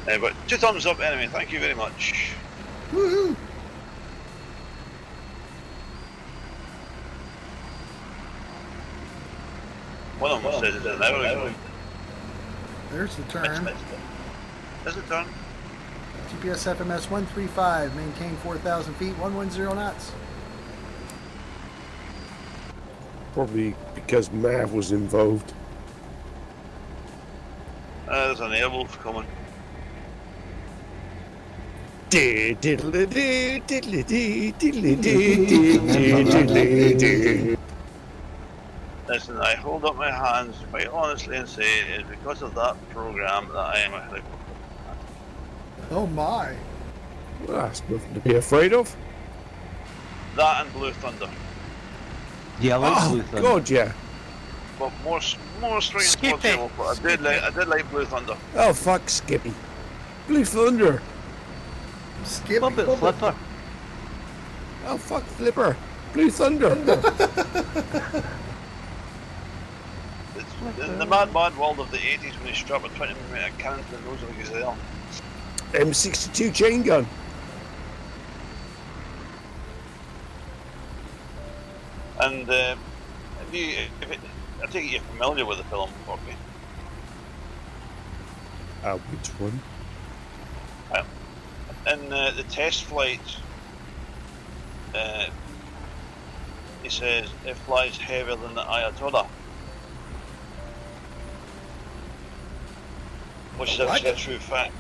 But 2 thumbs up anyway. Thank you very much. Woohoo! One of them says it's an hour ago. There's the turn. Is it turn? GPS FMS 135, maintain 4,000 feet, 110 knots. Probably because Mav was involved. There's an airwolf coming. Listen, I hold up my hands quite honestly and say it is because of that program that I am a helicopter. Oh my. Well, that's nothing to be afraid of. That and Blue Thunder. Yeah, I like Blue Oh, Thunder. God, yeah. But more swing Skip towards it. yellow, but I did like Blue Thunder. Oh, fuck, Skippy. Blue Thunder. Skip. What about Flipper? Oh, fuck, Flipper. Blue Thunder. It's in the mad world of the 80s when he strapped a 20mm cannon to the nose of a gazelle. M62 chain gun. And I take it you're familiar with the film, okay? Which one? In the test flight, he says it flies heavier than the Ayatollah, which is actually a true fact.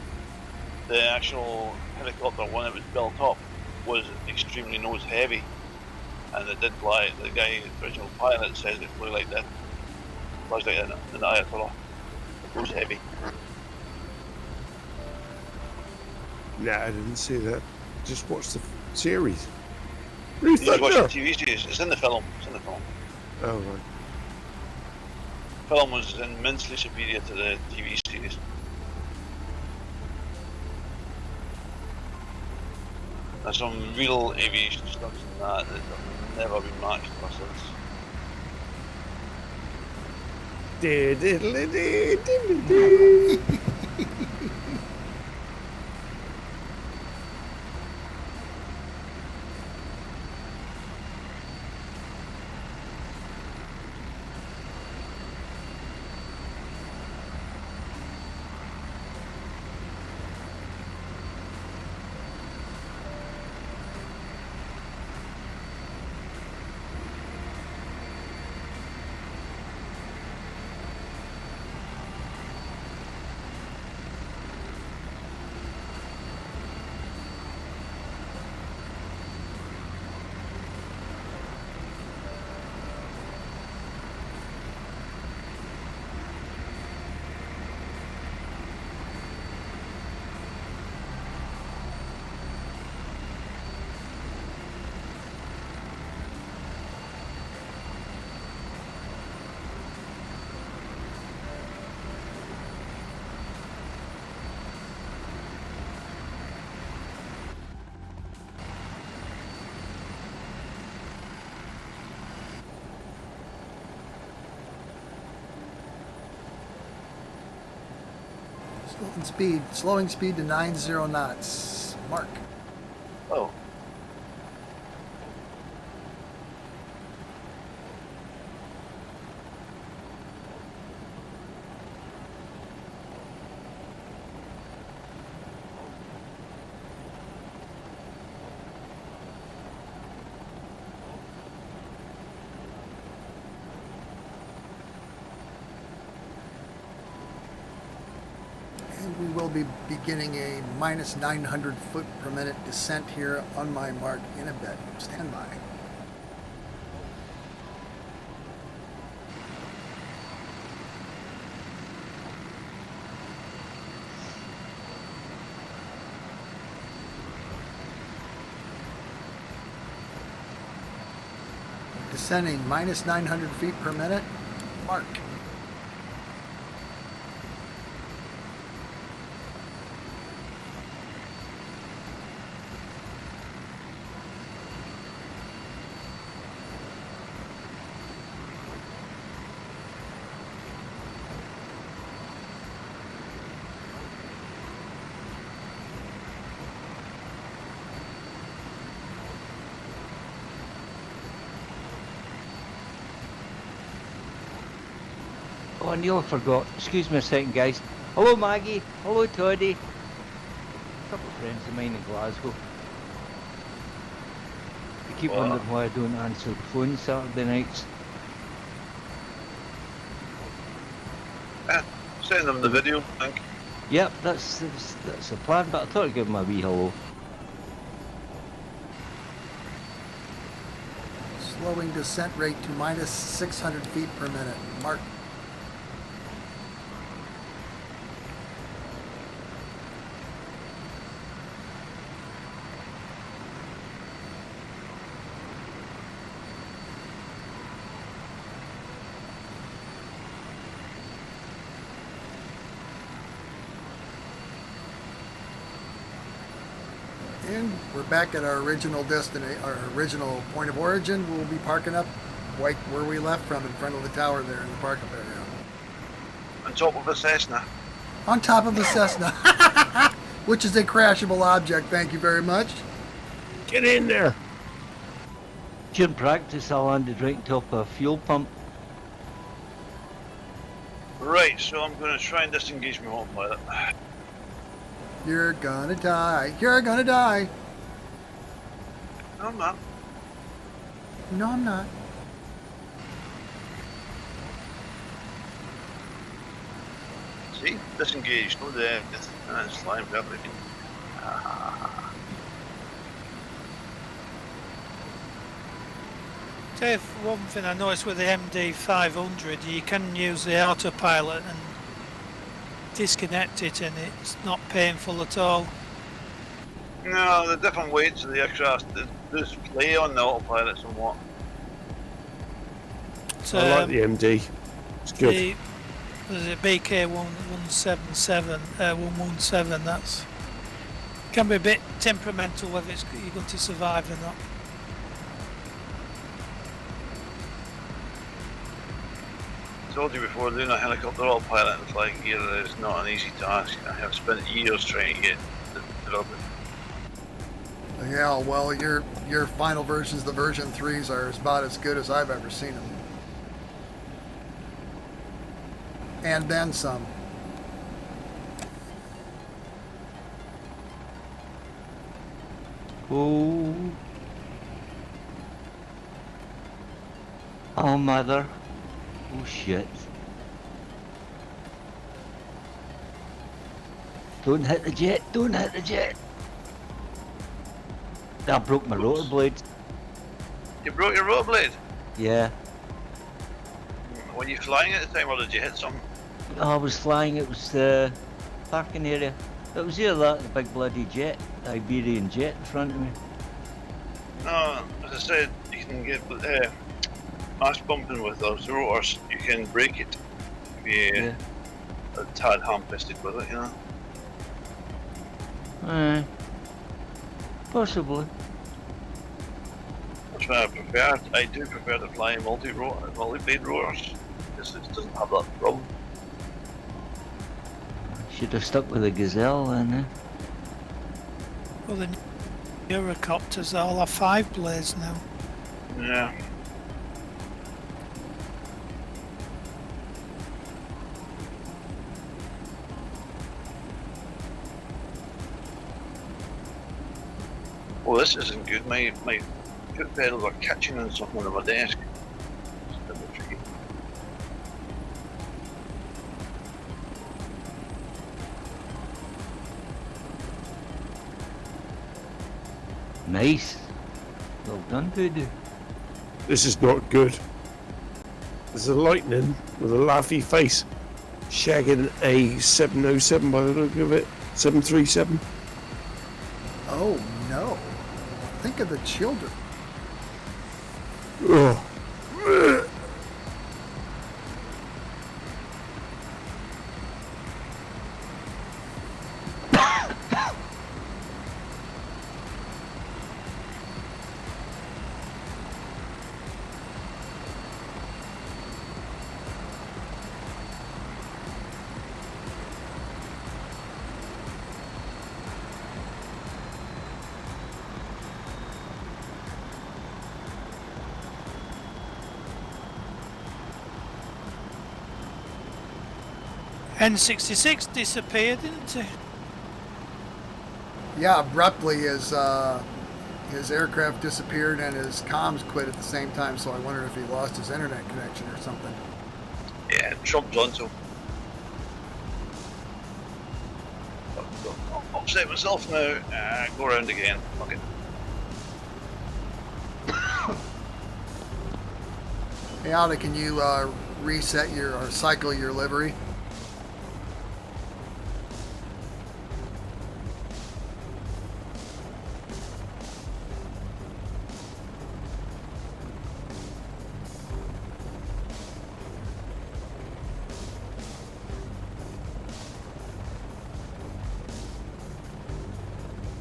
The actual helicopter, when it was built up, was extremely nose heavy, and it did fly. The guy, the original pilot, says it flew like that. Flies like an Ayatollah. It goes heavy. Nah, I didn't see that. Just watched the series. Blue You just watch the Thunder. TV series. It's in the film. It's in the film. Oh, right. The film was immensely superior to the TV series. There's some real aviation stuff in that have never been matched ever since. Slowing speed to 90 knots. Mark. Oh. And we will be beginning a minus 900 foot per minute descent here on my mark in a bit. Stand by. Descending minus 900 feet per minute. Mark. Oh, I nearly forgot. Excuse me a second, guys. Hello, Maggie. Hello, Toddy. A couple of friends of mine in Glasgow. They keep wondering why I don't answer the phone Saturday nights. Send them the video, I think. Yep, that's the plan, but I thought I'd give them a wee hello. slowing descent rate to minus 600 feet per minute. Mark. And we're back at our original destination, our original point of origin. We'll be parking up right where we left from, in front of the tower there in the park-up area. On top of a Cessna. On top of a Cessna, which is a crashable object. Thank you very much. Get in there. During practice, I landed right on top of a fuel pump. Right, so I'm going to try and disengage my autopilot. You're gonna die. You're gonna die. No, I'm not. No, I'm not. See? Disengaged, no death. And it's flying perfectly. Dave, one thing I noticed with the MD500, you can use the autopilot and disconnect it and it's not painful at all. No, the different weights of the aircraft does play on the autopilot somewhat. So, I like the MD. It's good. There's a BK117, that's can be a bit temperamental whether you're going to survive or not. I told you before, doing a helicopter autopilot in flying gear is not an easy task. I have spent years trying to get the job. Yeah, well, your final versions, the version 3s, are about as good as I've ever seen them. And then some. Oh. Oh, mother. Oh, shit. Don't hit the jet. Don't hit the jet. I broke my rotor blade. You broke your rotor blade? Yeah. Were you flying at the time or did you hit something? I was flying. It was the parking area. It was either that, the big bloody jet, the Iberian jet in front of me. No, as I said, you can get mass bumping with those rotors. You can break it if you a tad ham-fisted with it, you know. Possibly. That's why I do prefer to fly multi-blade rotors, because it doesn't have that problem. Should have stuck with the Gazelle then, eh? Well, the Eurocopters all have 5 blades now. Yeah. Oh, this isn't good. My foot pedals are catching on something on my desk. It's a bit tricky. Nice. Well done, Voodoo. This is not good. There's a lightning with a laughy face shagging a 707 by the look of it. 737. Oh no. Think of the children. Oh. N66 disappeared, didn't it? Yeah, abruptly his aircraft disappeared and his comms quit at the same time, so I wondered if he lost his internet connection or something. Yeah, Trump's on so. I'll upset myself now. Go around again. Okay. Hey, Alda, can you reset your or cycle your livery?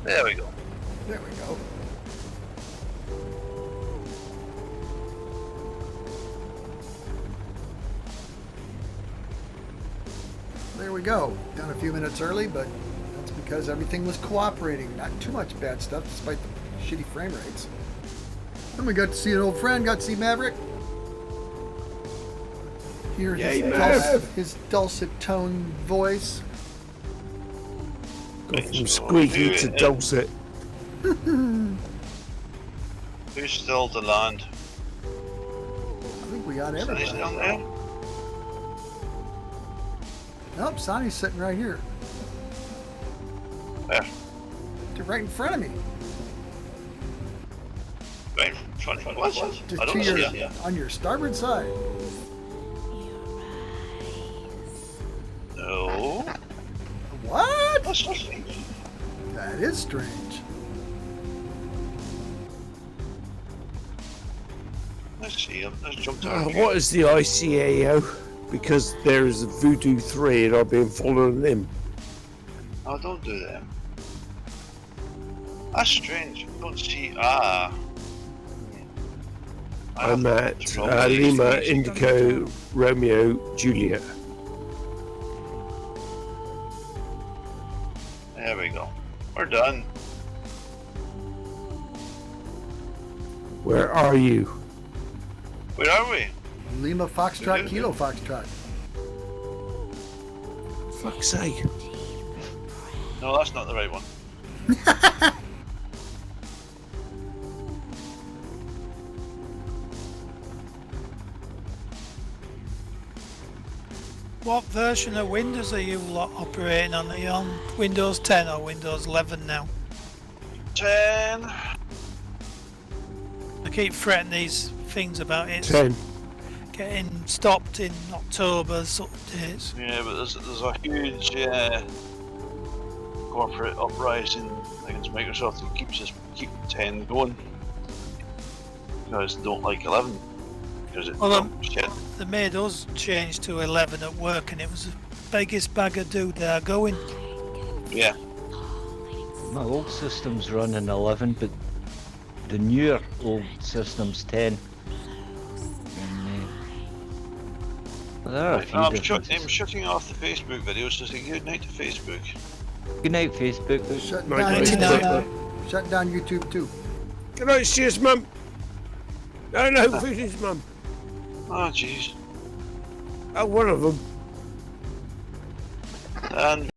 There we go. There we go. There we go. Done a few minutes early, but that's because everything was cooperating. Not too much bad stuff, despite the shitty frame rates. Then we got to see an old friend, got to see Maverick. Hear his dulcet tone voice. Go from squeaky to dulcet. Who's still to land? I think we got Sonny's everybody. down there. Nope, Sonny's sitting right here. Where? Right in front of me. Right in front of what? Just I don't to see your, it. on your starboard side. No. What? That's not strange. That is strange. Let's see him. Let's jump down. What is the ICAO? Because there is a Voodoo 3 and I've been following them. Oh, don't do that. That's strange. I don't see. Ah. I'm at Lima, Indigo, Romeo, Juliet. There we go. We're done. Where are you? Where are we? Lima Foxtrot, Kilo Foxtrot. Fuck's sake. No, that's not the right one. What version of Windows are you lot operating on? Are you on Windows 10 or Windows 11 now? 10. I keep fretting these things about it 10. getting stopped in October sort of dates. Yeah, but there's a huge corporate uprising against Microsoft that keep 10 going because they don't like 11 because it's shit. They made us change to 11 at work, and it was the biggest bag of doo there going. Yeah. My old system's running 11, but the newer old system's 10. And, there are a few I'm differences. shutting off the Facebook videos to say good night to Facebook. Good night, Facebook. Shutting Right, down, right. shutting down YouTube too. Good night, cheers, Mum. No, Voodoo's Mum. Oh, jeez. Oh, one of them. And